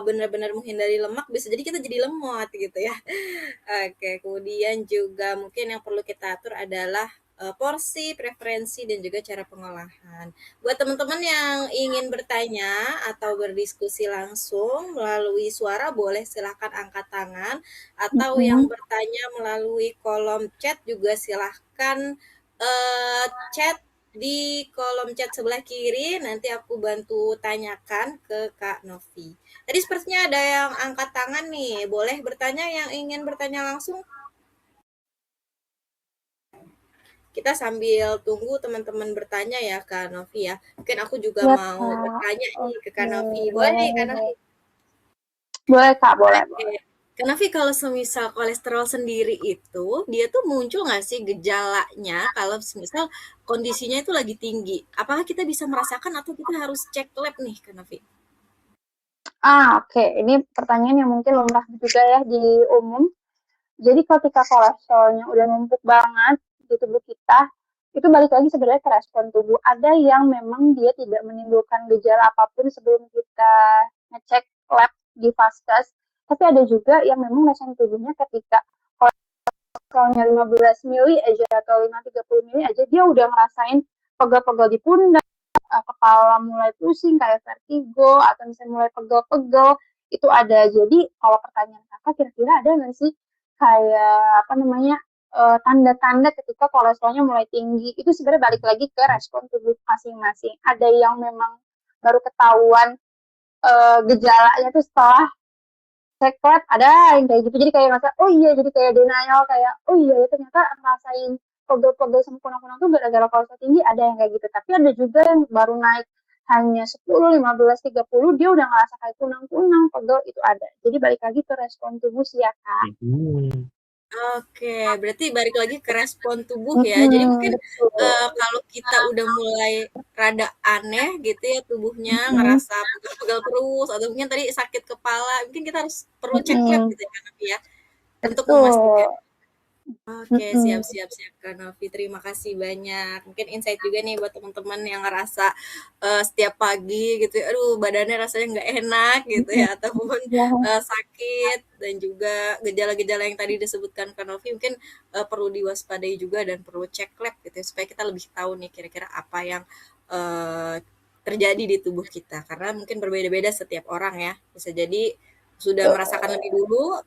benar-benar menghindari lemak, bisa jadi kita jadi lemot gitu ya. Oke, kemudian juga mungkin yang perlu kita atur adalah porsi, preferensi, dan juga cara pengolahan. Buat teman-teman yang ingin bertanya atau berdiskusi langsung melalui suara, boleh silahkan angkat tangan. Atau yang bertanya melalui kolom chat juga silahkan chat di kolom chat sebelah kiri. Nanti aku bantu tanyakan ke Kak Novi. Tadi sepertinya ada yang angkat tangan nih. Boleh bertanya yang ingin bertanya langsung? Kita sambil tunggu teman-teman bertanya ya Kak Novi ya. Mungkin aku juga Ya, mau bertanya nih ke Kak Novi. Boleh boleh, nih Kak Novi? boleh Kak, boleh. Oke. Kak Novi, kalau semisal kolesterol sendiri itu, dia tuh muncul nggak sih gejalanya kalau semisal kondisinya itu lagi tinggi? Apakah kita bisa merasakan atau kita harus cek lab nih Kak Novi? Oke. Ini pertanyaan yang mungkin lumrah juga ya di umum. Jadi ketika kolesterolnya udah numpuk banget di tubuh kita, itu balik lagi sebenarnya ke respon tubuh. Ada yang memang dia tidak menimbulkan gejala apapun sebelum kita ngecek lab di Vaskes, tapi ada juga yang memang respon tubuhnya ketika kolesterolnya 15 mili aja atau 530 mili aja, dia udah ngerasain pegel-pegel di pundak, kepala mulai pusing kayak vertigo, atau misalnya mulai pegel-pegel, itu ada. Jadi kalau pertanyaan kakak, kira-kira ada nggak sih kayak apa namanya tanda-tanda ketika kolesterolnya mulai tinggi? Itu sebenarnya balik lagi ke respon tubuh masing-masing. Ada yang memang baru ketahuan gejalanya tuh setelah cek lab, ada yang kayak gitu. Jadi kayak masa, oh iya, jadi kayak denial, kayak oh iya ya ternyata ngerasain pegel-pegel sama kunang-kunang tuh gara-gara kolesterol tinggi, ada yang kayak gitu. Tapi ada juga yang baru naik hanya 10, 15, 30, dia udah ngerasa kayak kunang-kunang, pegel, itu ada. Jadi balik lagi ke respon tubuh sih ya Kak. Oke, berarti balik lagi ke respon tubuh ya. Jadi mungkin kalau kita udah mulai rada aneh gitu ya tubuhnya, ngerasa pegal-pegal terus, atau mungkin tadi sakit kepala, mungkin kita harus perlu cek lab gitu ya Kak Novi ya, untuk memastikan. Betul. Oke, siap siap siap Kak Novi. Terima kasih banyak. Mungkin insight juga nih buat teman-teman yang ngerasa setiap pagi gitu ya, aduh badannya rasanya nggak enak gitu ya, ataupun sakit dan juga gejala-gejala yang tadi disebutkan Kak Novi mungkin perlu diwaspadai juga dan perlu cek lab gitu ya, supaya kita lebih tahu nih kira-kira apa yang terjadi di tubuh kita. Karena mungkin berbeda-beda setiap orang ya. Bisa jadi sudah merasakan lebih dulu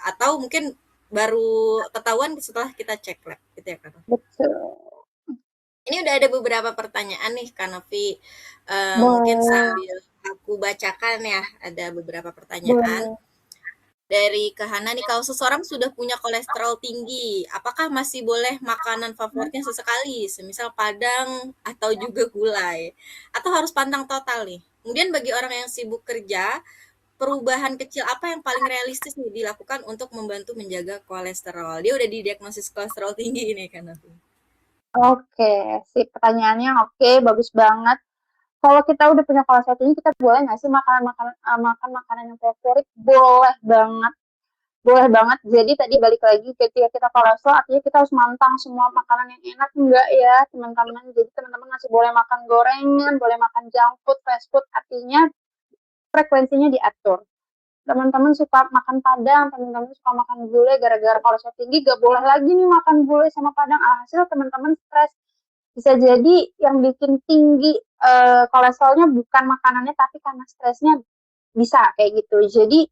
atau mungkin baru ketahuan setelah kita cek lab gitu ya Kak? Betul. Ini udah ada beberapa pertanyaan nih Kak Novi. Mungkin Boleh. sambil aku bacakan ya, ada beberapa pertanyaan. Boleh. Dari Kak Hana nih, kalau seseorang sudah punya kolesterol tinggi, apakah masih boleh makanan favoritnya sesekali, semisal padang atau juga gulai? Atau harus pantang total nih? Kemudian bagi orang yang sibuk kerja, perubahan kecil apa yang paling realistis nih dilakukan untuk membantu menjaga kolesterol? Dia udah didiagnosis kolesterol tinggi ini kan Novi. Oke, sih pertanyaannya oke, bagus banget. Kalau kita udah punya kolesterol tinggi, kita boleh nggak sih makan makanan yang favorit? Boleh banget. Boleh banget. Jadi tadi balik lagi ketika kita kolesterol, artinya kita harus mantang semua makanan yang enak, enggak ya teman-teman. Jadi teman-teman masih boleh makan gorengan, boleh makan junk food, fast food, artinya frekuensinya diatur. Teman-teman suka makan padang, teman-teman suka makan gulai gara-gara kolesterol tinggi, gak boleh lagi nih makan gulai sama padang. Alhasil teman-teman stres. Bisa jadi yang bikin tinggi kolesterolnya bukan makanannya, tapi karena stresnya bisa kayak gitu. Jadi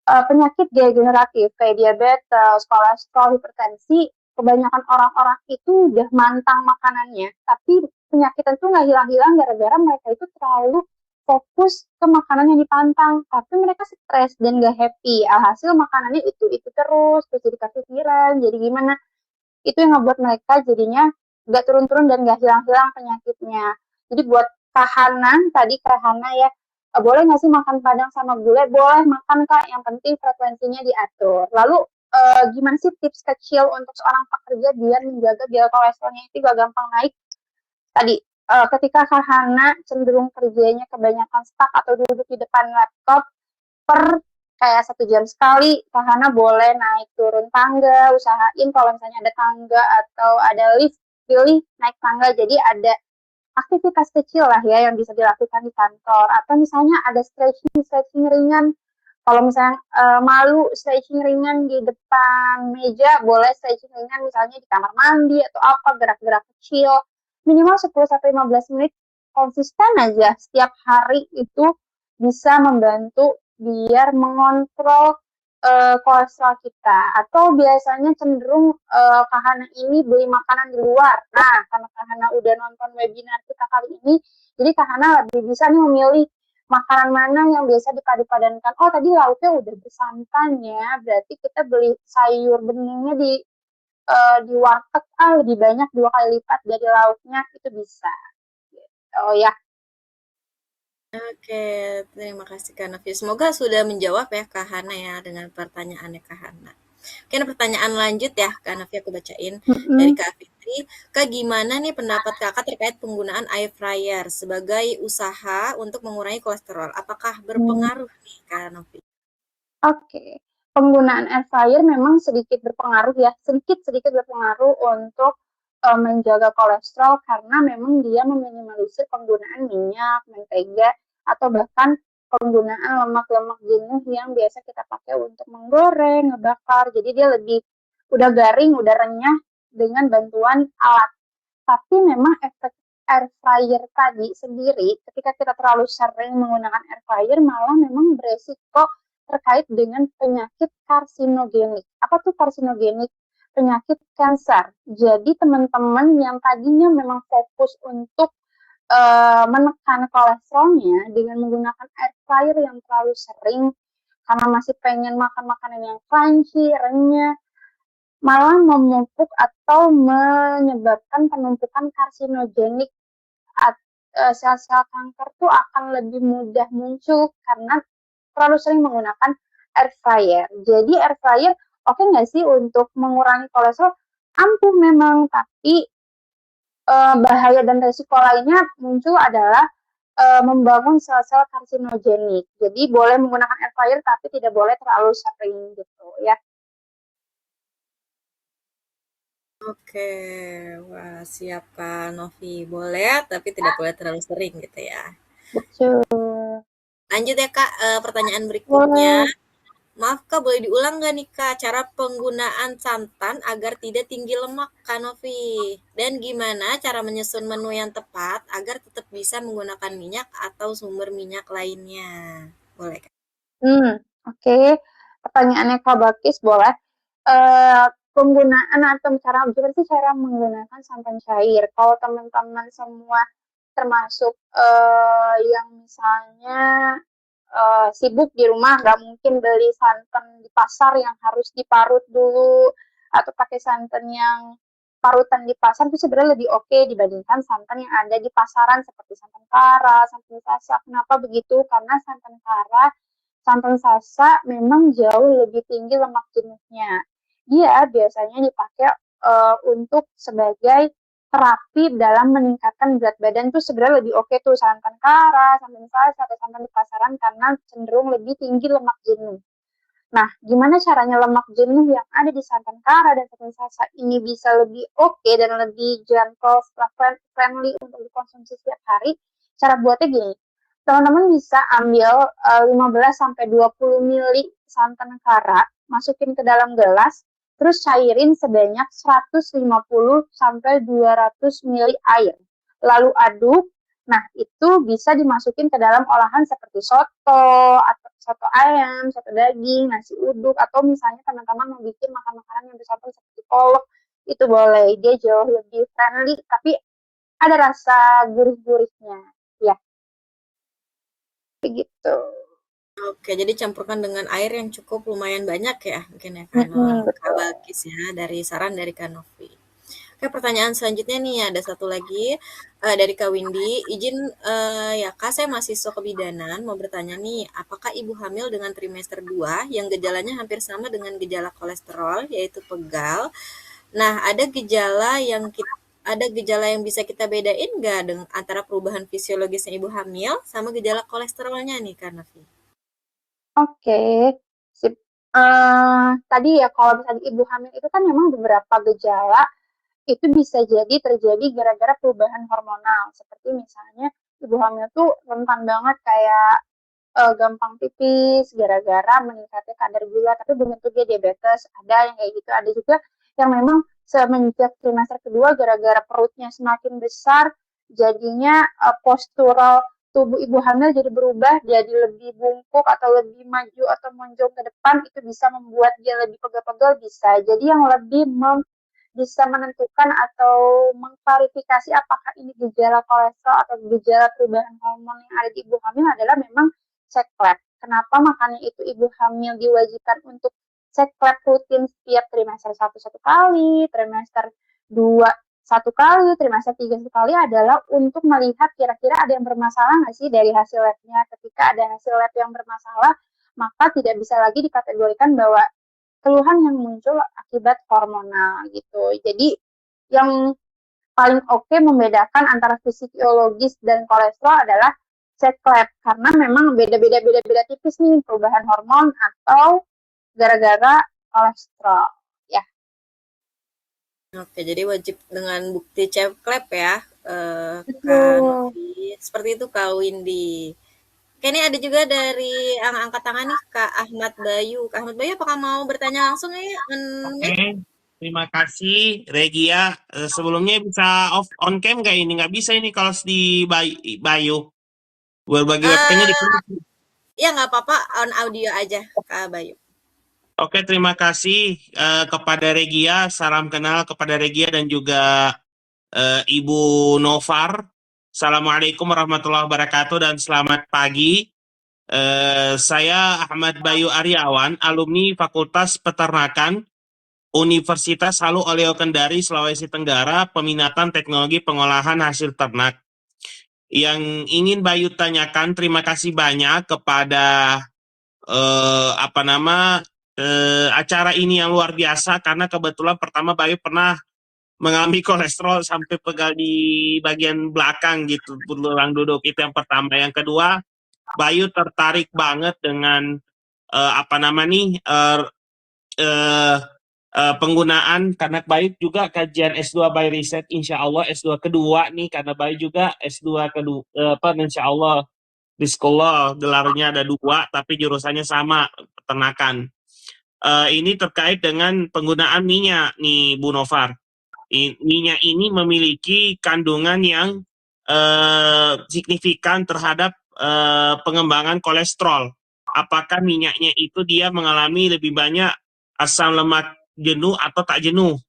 penyakit degeneratif kayak diabetes, kolesterol, hipertensi, kebanyakan orang-orang itu udah mantang makanannya, tapi penyakit itu nggak hilang-hilang gara-gara mereka itu terlalu fokus ke makanan yang dipantang, tapi mereka stres dan nggak happy. Alhasil makanannya itu terus jadi kepikiran, jadi gimana? Itu yang ngebuat mereka jadinya nggak turun-turun dan nggak hilang-hilang penyakitnya. Jadi buat kahanan tadi kahana ya, boleh nggak sih makan padang sama gulai? Boleh makan kak, yang penting frekuensinya diatur. Lalu gimana sih tips kecil untuk seorang pekerja biar menjaga biar kolesterolnya itu gak gampang naik? Tadi ketika kahana cenderung kerjanya kebanyakan stuck atau duduk di depan laptop, per kayak 1 jam sekali Kahana boleh naik turun tangga, usahain kalau misalnya ada tangga atau ada lift, pilih naik tangga. Jadi ada aktivitas kecil lah ya yang bisa dilakukan di kantor, atau misalnya ada stretching ringan. Kalau misalnya malu stretching ringan di depan meja, boleh stretching ringan misalnya di kamar mandi atau apa, gerak-gerak kecil minimal 10-15 menit konsisten aja setiap hari, itu bisa membantu biar mengontrol kolesterol kita. Atau biasanya cenderung Kahana ini beli makanan di luar. Nah, karena Kahana udah nonton webinar kita kali ini, jadi Kahana lebih bisa nih memilih makanan mana yang biasa dipadu-padankan. Oh, tadi lauknya udah bersantan ya, berarti kita beli sayur beningnya di warteg lebih banyak 2 kali lipat dari lauknya, itu bisa. Oh ya. Oke, terima kasih Kak Novi. Semoga sudah menjawab ya Kak Hana ya dengan pertanyaannya Kak Hana. Oke, ada pertanyaan lanjut ya Kak Novi, aku bacain dari Kak Fitri. Kak, gimana nih pendapat Kakak terkait penggunaan air fryer sebagai usaha untuk mengurangi kolesterol? Apakah berpengaruh nih Kak Novi? Oke, penggunaan air fryer memang sedikit berpengaruh ya, sedikit berpengaruh untuk menjaga kolesterol karena memang dia meminimalisir penggunaan minyak, mentega, atau bahkan penggunaan lemak-lemak jenuh yang biasa kita pakai untuk menggoreng, ngebakar. Jadi dia lebih udah garing, udah renyah dengan bantuan alat. Tapi memang efek air fryer tadi sendiri, ketika kita terlalu sering menggunakan air fryer, malah memang beresiko terkait dengan penyakit karsinogenik. Apa tuh karsinogenik? Penyakit kanker. Jadi teman-teman yang tadinya memang fokus untuk menekan kolesterolnya dengan menggunakan air fryer yang terlalu sering karena masih pengen makan makanan yang crunchy, renyah, malah memumpuk atau menyebabkan penumpukan karsinogenik. Sel-sel kanker tuh akan lebih mudah muncul karena terlalu sering menggunakan air fryer. Jadi air fryer oke nggak sih untuk mengurangi kolesterol? Ampuh memang, tapi bahaya dan resiko lainnya muncul adalah membangun sel-sel karsinogenik. Jadi boleh menggunakan air fryer tapi tidak boleh terlalu sering gitu ya. Oke, wah siap Kak Novi. Boleh, tapi tidak boleh terlalu sering gitu ya. Betul. Lanjut ya Kak, pertanyaan berikutnya. Boleh. Maaf Kak, boleh diulang nggak nih Kak, cara penggunaan santan agar tidak tinggi lemak Kak Novi? Dan gimana cara menyusun menu yang tepat agar tetap bisa menggunakan minyak atau sumber minyak lainnya? Boleh Kak? Oke. Pertanyaannya Kak Bakis boleh. Penggunaan atau gimana sih cara menggunakan santan cair? Kalau teman-teman semua termasuk yang misalnya sibuk di rumah, nggak mungkin beli santan di pasar yang harus diparut dulu atau pakai santan yang parutan di pasar itu sebenarnya lebih oke dibandingkan santan yang ada di pasaran seperti santan kara, santan sasa. Kenapa begitu? Karena santan sasa memang jauh lebih tinggi lemak jenuhnya. Dia biasanya dipakai untuk sebagai terapi dalam meningkatkan berat badan tuh sebenarnya lebih oke tuh santan kara, santan sasa, atau santan di pasaran karena cenderung lebih tinggi lemak jenuh. Nah, gimana caranya lemak jenuh yang ada di santan kara dan santan sasa ini bisa lebih oke dan lebih gentle, friendly untuk dikonsumsi setiap hari? Cara buatnya gini, teman-teman bisa ambil 15 sampai 20 ml santan kara, masukin ke dalam gelas, terus cairin sebanyak 150 sampai 200 ml air. Lalu aduk. Nah, itu bisa dimasukin ke dalam olahan seperti soto, atau soto ayam, soto daging, nasi uduk, atau misalnya teman-teman mau bikin makan-makanan yang bersambung seperti kolak, itu boleh. Dia jauh lebih friendly, tapi ada rasa gurih-gurihnya. Ya, begitu. Oke, jadi campurkan dengan air yang cukup lumayan banyak ya, mungkin ya Kak Betul. Balkis ya, dari saran dari Kak Novi. Oke, pertanyaan selanjutnya nih ada satu lagi dari Kak Windy. Izin ya Kak, saya mahasiswa kebidanan mau bertanya nih, apakah ibu hamil dengan trimester 2 yang gejalanya hampir sama dengan gejala kolesterol yaitu pegal? Nah, ada gejala yang bisa kita bedain nggak dengan antara perubahan fisiologisnya ibu hamil sama gejala kolesterolnya nih Kak Novi? Oke, sip. Tadi ya kalau misalnya ibu hamil itu kan memang beberapa gejala itu bisa jadi terjadi gara-gara perubahan hormonal. Seperti misalnya ibu hamil tuh rentan banget kayak gampang pipis gara-gara meningkatnya kadar gula, tapi belum tentu dia diabetes. Ada yang kayak gitu, ada juga yang memang semenjak trimester kedua gara-gara perutnya semakin besar, jadinya postural tubuh ibu hamil jadi berubah, jadi lebih bungkuk atau lebih maju atau menjong ke depan, itu bisa membuat dia lebih pegel-pegel, bisa. Jadi yang lebih bisa menentukan atau mengklarifikasi apakah ini gejala kolesterol atau gejala perubahan hormon yang ada di ibu hamil adalah memang cek lab. Kenapa makanya itu ibu hamil diwajibkan untuk cek lab rutin setiap trimester satu kali, trimester 2 satu kali, trimester 3 satu kali adalah untuk melihat kira-kira ada yang bermasalah nggak sih dari hasil labnya. Ketika ada hasil lab yang bermasalah, maka tidak bisa lagi dikategorikan bahwa keluhan yang muncul akibat hormonal gitu. Jadi yang paling oke membedakan antara fisiologis dan kolesterol adalah cek lab karena memang beda-beda tipis nih perubahan hormon atau gara-gara kolesterol. Ya. Oke, jadi wajib dengan bukti cek lab ya, Kak Betul. Novi. Seperti itu Kak Windy. Oke, ini ada juga dari yang angkat tangan nih Kak Ahmad Bayu. Kak Ahmad Bayu apakah mau bertanya langsung nih? Oke, terima kasih Regia. Sebelumnya bisa off on cam nggak ini? Nggak bisa ini kalau di Bayu. Berbagi webcamnya di Eh, ya nggak apa-apa, on audio aja Kak Bayu. Oke, terima kasih kepada Regia. Salam kenal kepada Regia dan juga Ibu Novar. Assalamualaikum warahmatullahi wabarakatuh dan selamat pagi. Saya Ahmad Bayu Aryawan, alumni Fakultas Peternakan Universitas Halu Oleo Kendari, Sulawesi Tenggara, peminatan teknologi pengolahan hasil ternak. Yang ingin Bayu tanyakan, terima kasih banyak kepada acara ini yang luar biasa, karena kebetulan pertama Bayu pernah mengalami kolesterol sampai pegal di bagian belakang gitu, tulang duduk, itu yang pertama. Yang kedua, Bayu tertarik banget dengan penggunaan, karena Bayu juga kajian S2 by Riset, insya Allah S2 kedua nih, karena Bayu juga S2 kedua, insya Allah di sekolah gelarnya ada 2, tapi jurusannya sama, peternakan. Ini terkait dengan penggunaan minyak nih Bu Novar. Minyak ini memiliki kandungan yang signifikan terhadap pengembangan kolesterol. apakah minyaknya itu dia mengalami lebih banyak asam lemak jenuh atau tak jenuh.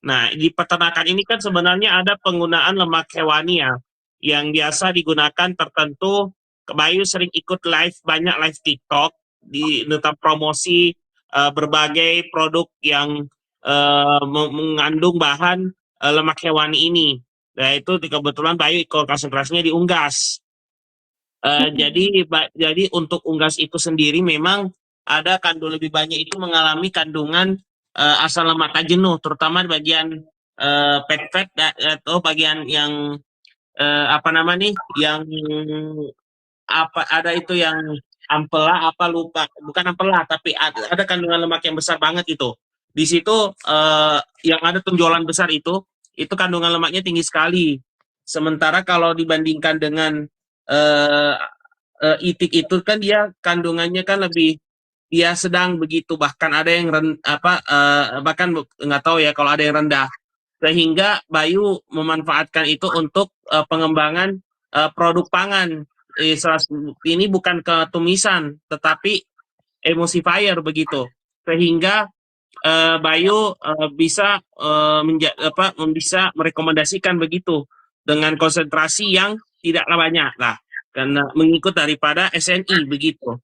Nah, di peternakan ini kan sebenarnya ada penggunaan lemak hewani ya, yang biasa digunakan tertentu. Bayu sering ikut banyak live TikTok di tentang promosi berbagai produk yang mengandung bahan lemak hewani ini. Nah, itu kebetulan Bayu ikut konsentrasinya di Unggas. Jadi untuk unggas itu sendiri memang ada kandung lebih banyak itu mengalami kandungan asam lemak tak jenuh, terutama di bagian fat atau bagian yang apa nama nih, yang apa ada itu yang ampela apa lupa, bukan ampela tapi ada kandungan lemak yang besar banget itu. Di situ yang ada tonjolan besar itu kandungan lemaknya tinggi sekali. Sementara kalau dibandingkan dengan eh, itik itu kan dia kandungannya kan lebih dia sedang begitu, bahkan ada yang bahkan nggak tahu ya kalau ada yang rendah, sehingga Bayu memanfaatkan itu untuk pengembangan produk pangan. Ini bukan ketumisan tetapi emulsifier begitu, sehingga Bayu bisa bisa merekomendasikan begitu dengan konsentrasi yang tidaklah banyak lah, karena mengikut daripada SNI begitu.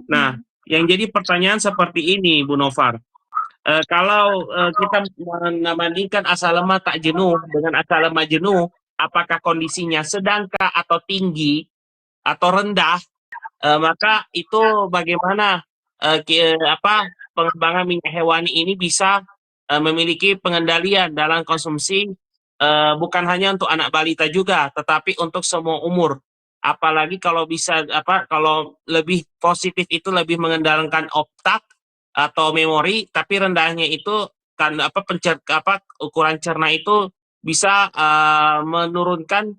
Nah, yang jadi pertanyaan seperti ini, Bu Novar. Kalau kita membandingkan asam lemak tak jenuh dengan asam lemak jenuh, apakah kondisinya sedangkah atau tinggi atau rendah, maka itu bagaimana pengembangan minyak hewani ini bisa memiliki pengendalian dalam konsumsi, bukan hanya untuk anak balita juga, tetapi untuk semua umur. Apalagi kalau bisa kalau lebih positif itu lebih mengendalikan optak atau memori, tapi rendahnya itu kan ukuran cerna itu bisa menurunkan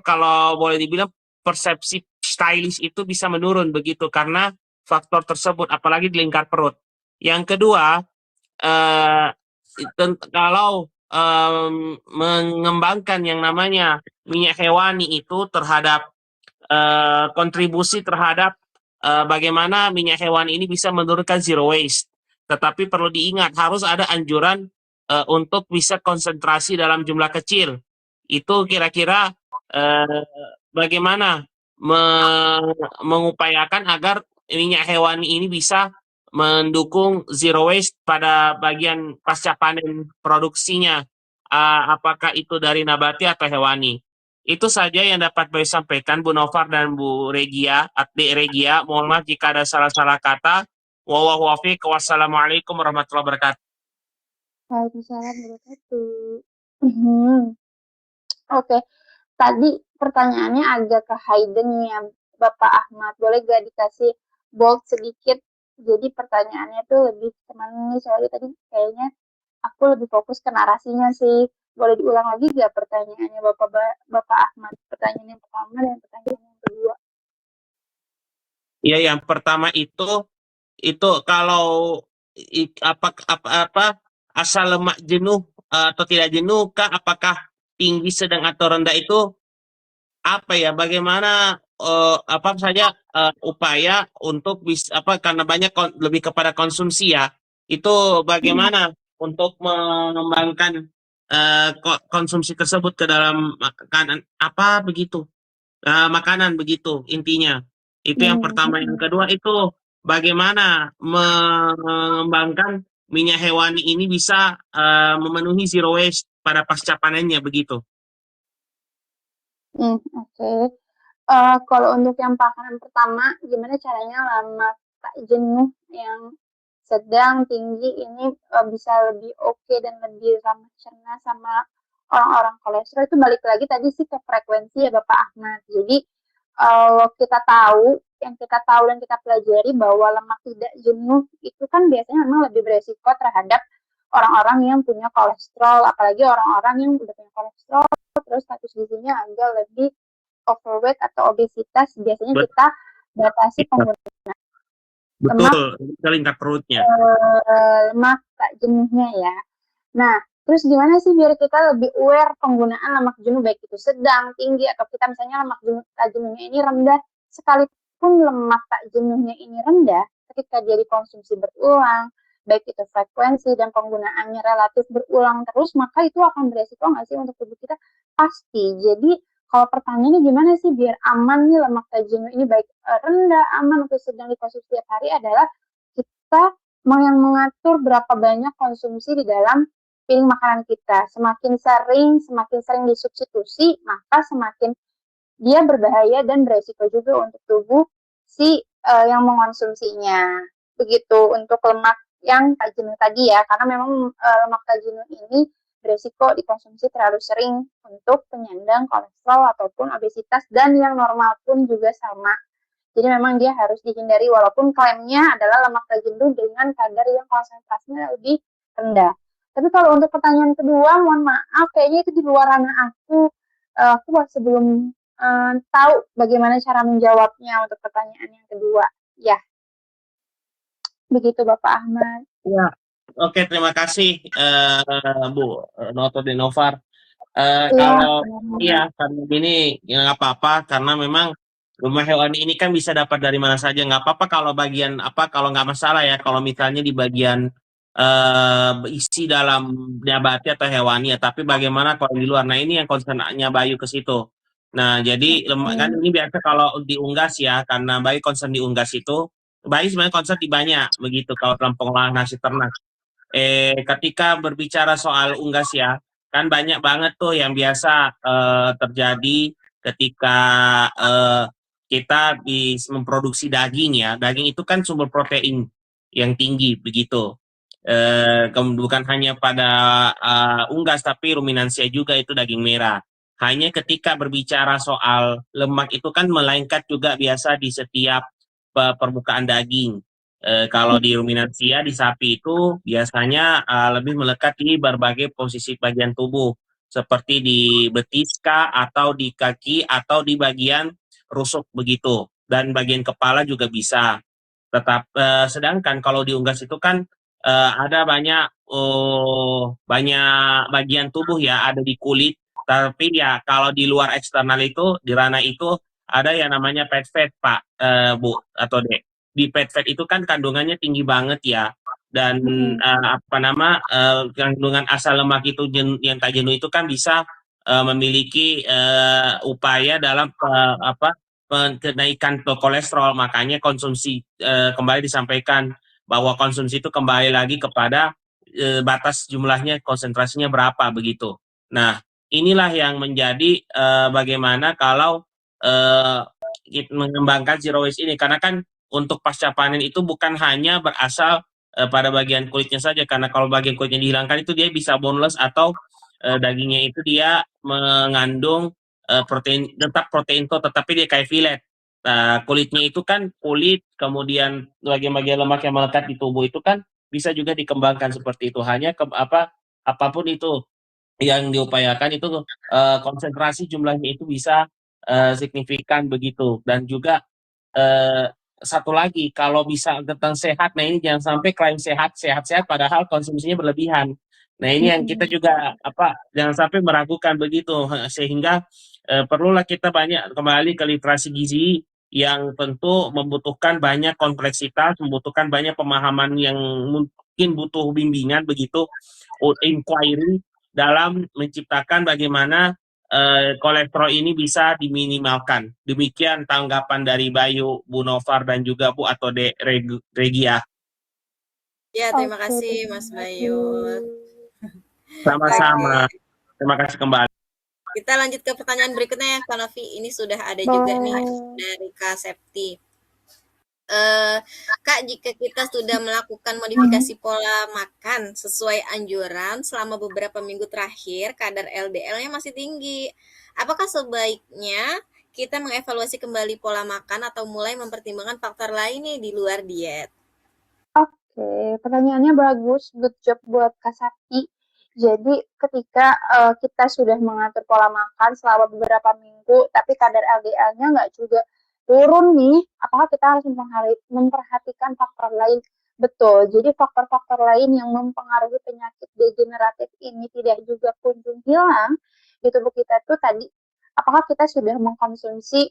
kalau boleh dibilang persepsi stylish itu bisa menurun begitu karena faktor tersebut, apalagi di lingkar perut. Yang kedua, kalau mengembangkan yang namanya minyak hewani itu terhadap kontribusi terhadap bagaimana minyak hewani ini bisa menurunkan zero waste. Tetapi perlu diingat harus ada anjuran untuk bisa konsentrasi dalam jumlah kecil. Itu kira-kira bagaimana mengupayakan agar minyak hewani ini bisa mendukung zero waste pada bagian pasca panen produksinya, apakah itu dari nabati atau hewani. Itu saja yang dapat saya sampaikan, Bu Novar dan Bu Regia, Adik Regia. Mohon maaf jika ada salah-salah kata. Wassalamualaikum warahmatullahi wabarakatuh. Waalaikumsalam warahmatullahi wabarakatuh. Oke, tadi pertanyaannya agak ke hidden ya, Bapak Ahmad. Boleh gak dikasih bold sedikit? Jadi pertanyaannya tuh lebih kemana nih? Soalnya tadi kayaknya aku lebih fokus ke narasinya sih. Boleh diulang lagi gak pertanyaannya Bapak Ahmad? Pertanyaan yang pertama dan pertanyaan yang kedua. Ya, yang pertama itu kalau asal lemak jenuh atau tidak jenuh kah, apakah tinggi, sedang atau rendah itu bagaimana apa saja upaya untuk bisa karena banyak lebih kepada konsumsi ya, itu bagaimana untuk mengembangkan konsumsi tersebut ke dalam makanan makanan begitu intinya. Itu yang pertama. Yang kedua itu bagaimana mengembangkan minyak hewani ini bisa memenuhi zero waste pada pasca panennya begitu. Oke. Kalau untuk yang makanan pertama, gimana caranya lemak tak jenuh yang sedang tinggi ini bisa lebih oke dan lebih ramah cerna sama orang-orang kolesterol, itu balik lagi tadi sih ke frekuensi ya Bapak Ahmad. Jadi kita tahu dan kita pelajari bahwa lemak tidak jenuh itu kan biasanya memang lebih beresiko terhadap orang-orang yang punya kolesterol, apalagi orang-orang yang udah punya kolesterol terus status gizinya agak lebih overweight atau obesitas, biasanya kita batasi penggunaan lingkar perutnya lemak tak jenuhnya ya. Nah, terus gimana sih biar kita lebih aware penggunaan lemak jenuh, baik itu sedang, tinggi, atau kita misalnya lemak jenuh tak jenuhnya ini rendah sekalipun walaupun lemak tak jenuhnya ini rendah, ketika dia dikonsumsi berulang, baik itu frekuensi dan penggunaannya relatif berulang terus, maka itu akan beresiko nggak sih untuk tubuh kita? Pasti. Jadi kalau pertanyaannya gimana sih biar aman nih lemak tak jenuh ini, baik rendah, aman, atau sedang dikonsumsi setiap hari, adalah kita yang mengatur berapa banyak konsumsi di dalam piring makanan kita. Semakin sering disubstitusi, maka semakin dia berbahaya dan beresiko juga untuk tubuh si yang mengonsumsinya. Begitu untuk lemak yang tak jenuh tadi ya, karena memang lemak tak jenuh ini beresiko dikonsumsi terlalu sering untuk penyandang kolesterol ataupun obesitas, dan yang normal pun juga sama. Jadi memang dia harus dihindari, walaupun klaimnya adalah lemak tak jenuh dengan kadar yang konsentrasinya lebih rendah. Tapi kalau untuk pertanyaan kedua, mohon maaf, kayaknya itu di luar ranah aku. Aku masih belum tahu bagaimana cara menjawabnya untuk pertanyaan yang kedua. Ya, begitu Bapak Ahmad. Ya, oke, terima kasih Bu Noto dan Novar. Kalau iya karena ini ya nggak apa-apa, karena memang rumah hewan ini kan bisa dapat dari mana saja, nggak apa-apa kalau bagian apa, kalau nggak masalah ya kalau misalnya di bagian isi dalam nabati atau hewani ya, tapi bagaimana kalau di luar? Nah ini yang concernnya Bayu ke situ. Nah jadi lemak kan ini biasa kalau diunggas ya, karena Bayu concern diunggas itu, Bayu sebenarnya concern di banyak begitu kalau dalam pengolahan nasi ternak. Ketika berbicara soal unggas ya, kan banyak banget tuh yang biasa terjadi ketika kita memproduksi daging ya. Daging itu kan sumber protein yang tinggi begitu. Bukan hanya pada unggas, tapi ruminansia juga itu daging merah. Hanya ketika berbicara soal lemak itu kan melengket juga biasa di setiap permukaan daging. Kalau di ruminansia di sapi itu biasanya lebih melekat di berbagai posisi bagian tubuh, seperti di betis kah, atau di kaki, atau di bagian rusuk begitu, dan bagian kepala juga bisa. Sedangkan kalau di unggas itu kan ada banyak bagian tubuh ya, ada di kulit. Tapi ya kalau di luar eksternal itu di ranah itu ada yang namanya fat fat Pak, Bu atau Dek. Di fat fat itu kan kandungannya tinggi banget ya. Dan kandungan asal lemak itu yang tak jenuh itu kan bisa memiliki upaya dalam kenaikan kolesterol. Makanya konsumsi kembali disampaikan bahwa konsumsi itu kembali lagi kepada batas jumlahnya, konsentrasinya berapa begitu. Nah, inilah yang menjadi bagaimana kalau kita mengembangkan zero waste ini, karena kan untuk pasca panen itu bukan hanya berasal pada bagian kulitnya saja, karena kalau bagian kulitnya dihilangkan itu dia bisa boneless, atau dagingnya itu dia mengandung protein, tetap protein to, tetapi dia kayak filet. Nah, kulitnya itu kan kulit, kemudian bagian-bagian lemak yang melekat di tubuh itu kan bisa juga dikembangkan seperti itu. Hanya apapun itu yang diupayakan itu konsentrasi jumlahnya itu bisa signifikan begitu. Dan juga satu lagi, kalau bisa tentang sehat, nah ini jangan sampai klaim sehat padahal konsumsinya berlebihan. Nah ini yang kita juga jangan sampai meragukan begitu, sehingga perlulah kita banyak kembali ke literasi gizi yang tentu membutuhkan banyak kompleksitas, membutuhkan banyak pemahaman yang mungkin butuh bimbingan begitu, inquiry dalam menciptakan bagaimana kolesterol ini bisa diminimalkan. Demikian tanggapan dari Bayu, Bu Novar, dan juga Bu atau Regia. Ya, terima kasih Mas Bayu. Sama-sama. Terima kasih kembali. Kita lanjut ke pertanyaan berikutnya ya, Kak Novi. Ini sudah ada juga nih dari Kak Septi. Kak, jika kita sudah melakukan modifikasi pola makan sesuai anjuran selama beberapa minggu terakhir, kadar LDL-nya masih tinggi. Apakah sebaiknya kita mengevaluasi kembali pola makan atau mulai mempertimbangkan faktor lain nih di luar diet? Oke, pertanyaannya bagus. Good job buat Kak Sakti. Jadi ketika kita sudah mengatur pola makan selama beberapa minggu, tapi kadar LDL-nya nggak juga turun nih, apakah kita harus memperhatikan faktor lain? Betul, jadi faktor-faktor lain yang mempengaruhi penyakit degeneratif ini tidak juga kunjung hilang di tubuh kita tuh tadi apakah kita sudah mengkonsumsi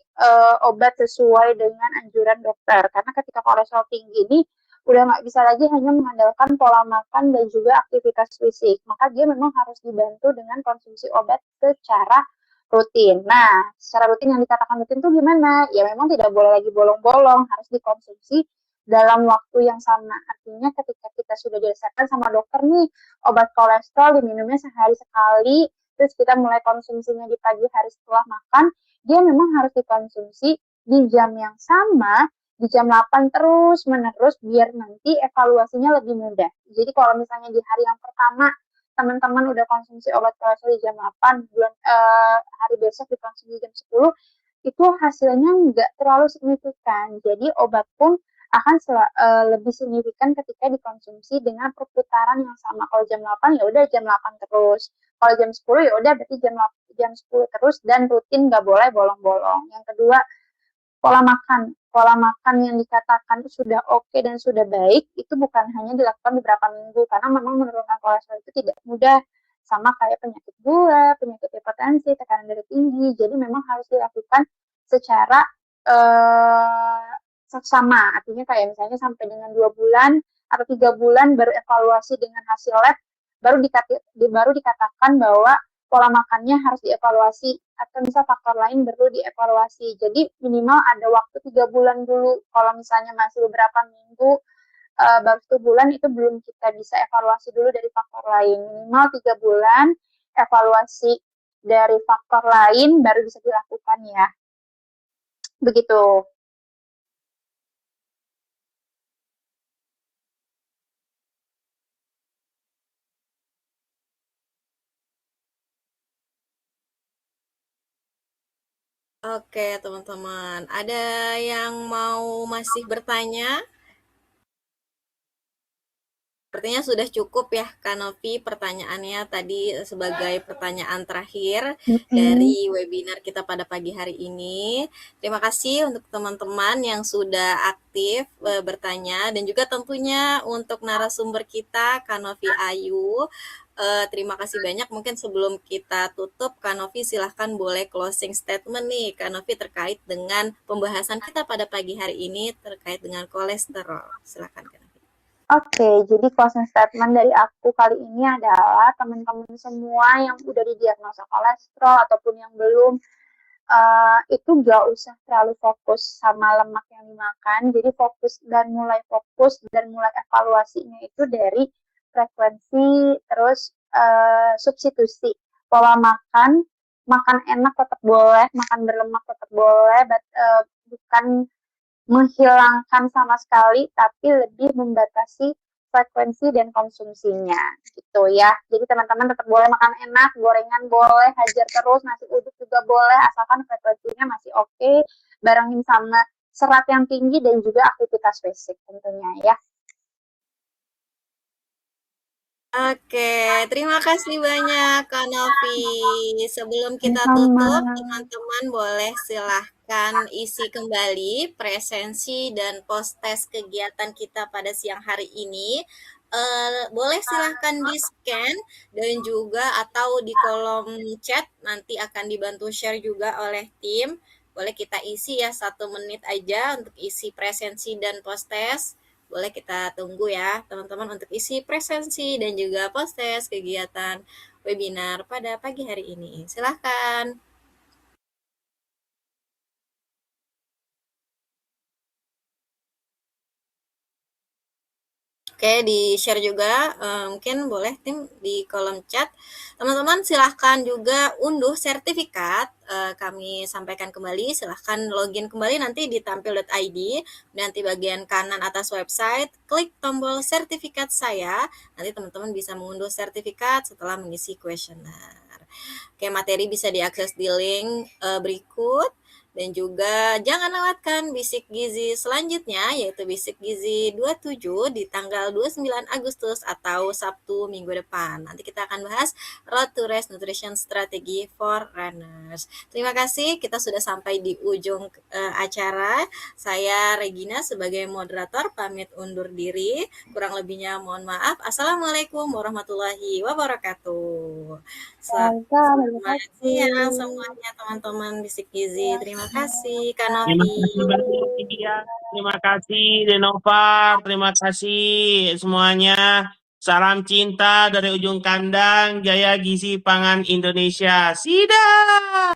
obat sesuai dengan anjuran dokter. Karena ketika kolesterol tinggi ini udah nggak bisa lagi hanya mengandalkan pola makan dan juga aktivitas fisik. Maka dia memang harus dibantu dengan konsumsi obat secara rutin. Nah, secara rutin yang dikatakan rutin itu gimana? Ya memang tidak boleh lagi bolong-bolong, harus dikonsumsi dalam waktu yang sama. Artinya ketika kita sudah diresepkan sama dokter nih, obat kolesterol diminumnya sehari sekali, terus kita mulai konsumsinya di pagi hari setelah makan, dia memang harus dikonsumsi di jam yang sama, di jam 8 terus menerus biar nanti evaluasinya lebih mudah. Jadi kalau misalnya di hari yang pertama teman-teman udah konsumsi obat kolesterol di jam 8, hari besok dikonsumsi jam 10, itu hasilnya nggak terlalu signifikan. Jadi obat pun akan lebih signifikan ketika dikonsumsi dengan perputaran yang sama. Kalau jam 8 ya udah jam 8 terus. Kalau jam 10 ya udah berarti jam 10 terus dan rutin nggak boleh bolong-bolong. Yang kedua, pola makan. Pola makan yang dikatakan sudah oke dan sudah baik itu bukan hanya dilakukan beberapa minggu karena memang menurunkan kolesterol itu tidak mudah, sama kayak penyakit gula, penyakit hipertensi, tekanan darah tinggi. Jadi memang harus dilakukan secara seksama. Artinya kayak misalnya sampai dengan 2 bulan atau 3 bulan baru evaluasi dengan hasil lab, baru dikatakan bahwa pola makannya harus dievaluasi atau misal faktor lain perlu dievaluasi. Jadi minimal ada waktu 3 bulan dulu. Kalau misalnya masih beberapa minggu, baru 1 bulan itu belum kita bisa evaluasi dulu dari faktor lain. Minimal 3 bulan evaluasi dari faktor lain baru bisa dilakukan ya. Begitu. Oke, teman-teman. Ada yang mau masih bertanya? Sepertinya sudah cukup ya, Kak Novi, pertanyaannya tadi sebagai pertanyaan terakhir dari webinar kita pada pagi hari ini. Terima kasih untuk teman-teman yang sudah aktif bertanya dan juga tentunya untuk narasumber kita, Kak Novi Ayu. Terima kasih banyak. Mungkin sebelum kita tutup, Kak Novi silahkan boleh closing statement nih, Kak Novi, terkait dengan pembahasan kita pada pagi hari ini terkait dengan kolesterol. Silahkan, Kak Novi. Oke, jadi closing statement dari aku kali ini adalah teman-teman semua yang udah didiagnosa kolesterol ataupun yang belum, itu gak usah terlalu fokus sama lemak yang dimakan. Jadi fokus dan mulai evaluasinya itu dari frekuensi, terus substitusi pola makan enak tetap boleh, makan berlemak tetap boleh, bukan menghilangkan sama sekali, tapi lebih membatasi frekuensi dan konsumsinya, gitu ya. Jadi teman-teman tetap boleh makan enak, gorengan boleh, hajar terus, nasi uduk juga boleh, asalkan frekuensinya masih oke, barengin sama serat yang tinggi dan juga aktivitas fisik tentunya ya. Oke, terima kasih banyak Kak Novi. Sebelum kita tutup, teman-teman boleh silahkan isi kembali presensi dan post-test kegiatan kita pada siang hari ini. Boleh silahkan di-scan dan juga atau di kolom chat nanti akan dibantu share juga oleh tim. Boleh kita isi ya 1 menit aja untuk isi presensi dan post-test. Boleh kita tunggu ya teman-teman untuk isi presensi dan juga post-test kegiatan webinar pada pagi hari ini. Silahkan. Oke, di-share juga, mungkin boleh tim di kolom chat. Teman-teman silahkan juga unduh sertifikat, kami sampaikan kembali, silahkan login kembali nanti di tampil.id, nanti bagian kanan atas website, klik tombol sertifikat saya, nanti teman-teman bisa mengunduh sertifikat setelah mengisi kuesioner. Oke, materi bisa diakses di link berikut. Dan juga jangan lewatkan Bisik Gizi selanjutnya, yaitu Bisik Gizi 27 di tanggal 29 Agustus atau Sabtu minggu depan. Nanti kita akan bahas Road to Race Nutrition Strategy for Runners. Terima kasih, kita sudah sampai di ujung acara. Saya Regina sebagai moderator pamit undur diri. Kurang lebihnya mohon maaf. Assalamualaikum warahmatullahi wabarakatuh. Selamat siang semuanya teman-teman Bisik Gizi. Terima kasih Kak Terima Novi. kasih banyak Lydia. Terima kasih Denovar. Terima kasih semuanya. Salam cinta dari ujung kandang Jaya Gizi Pangan Indonesia. Sidah.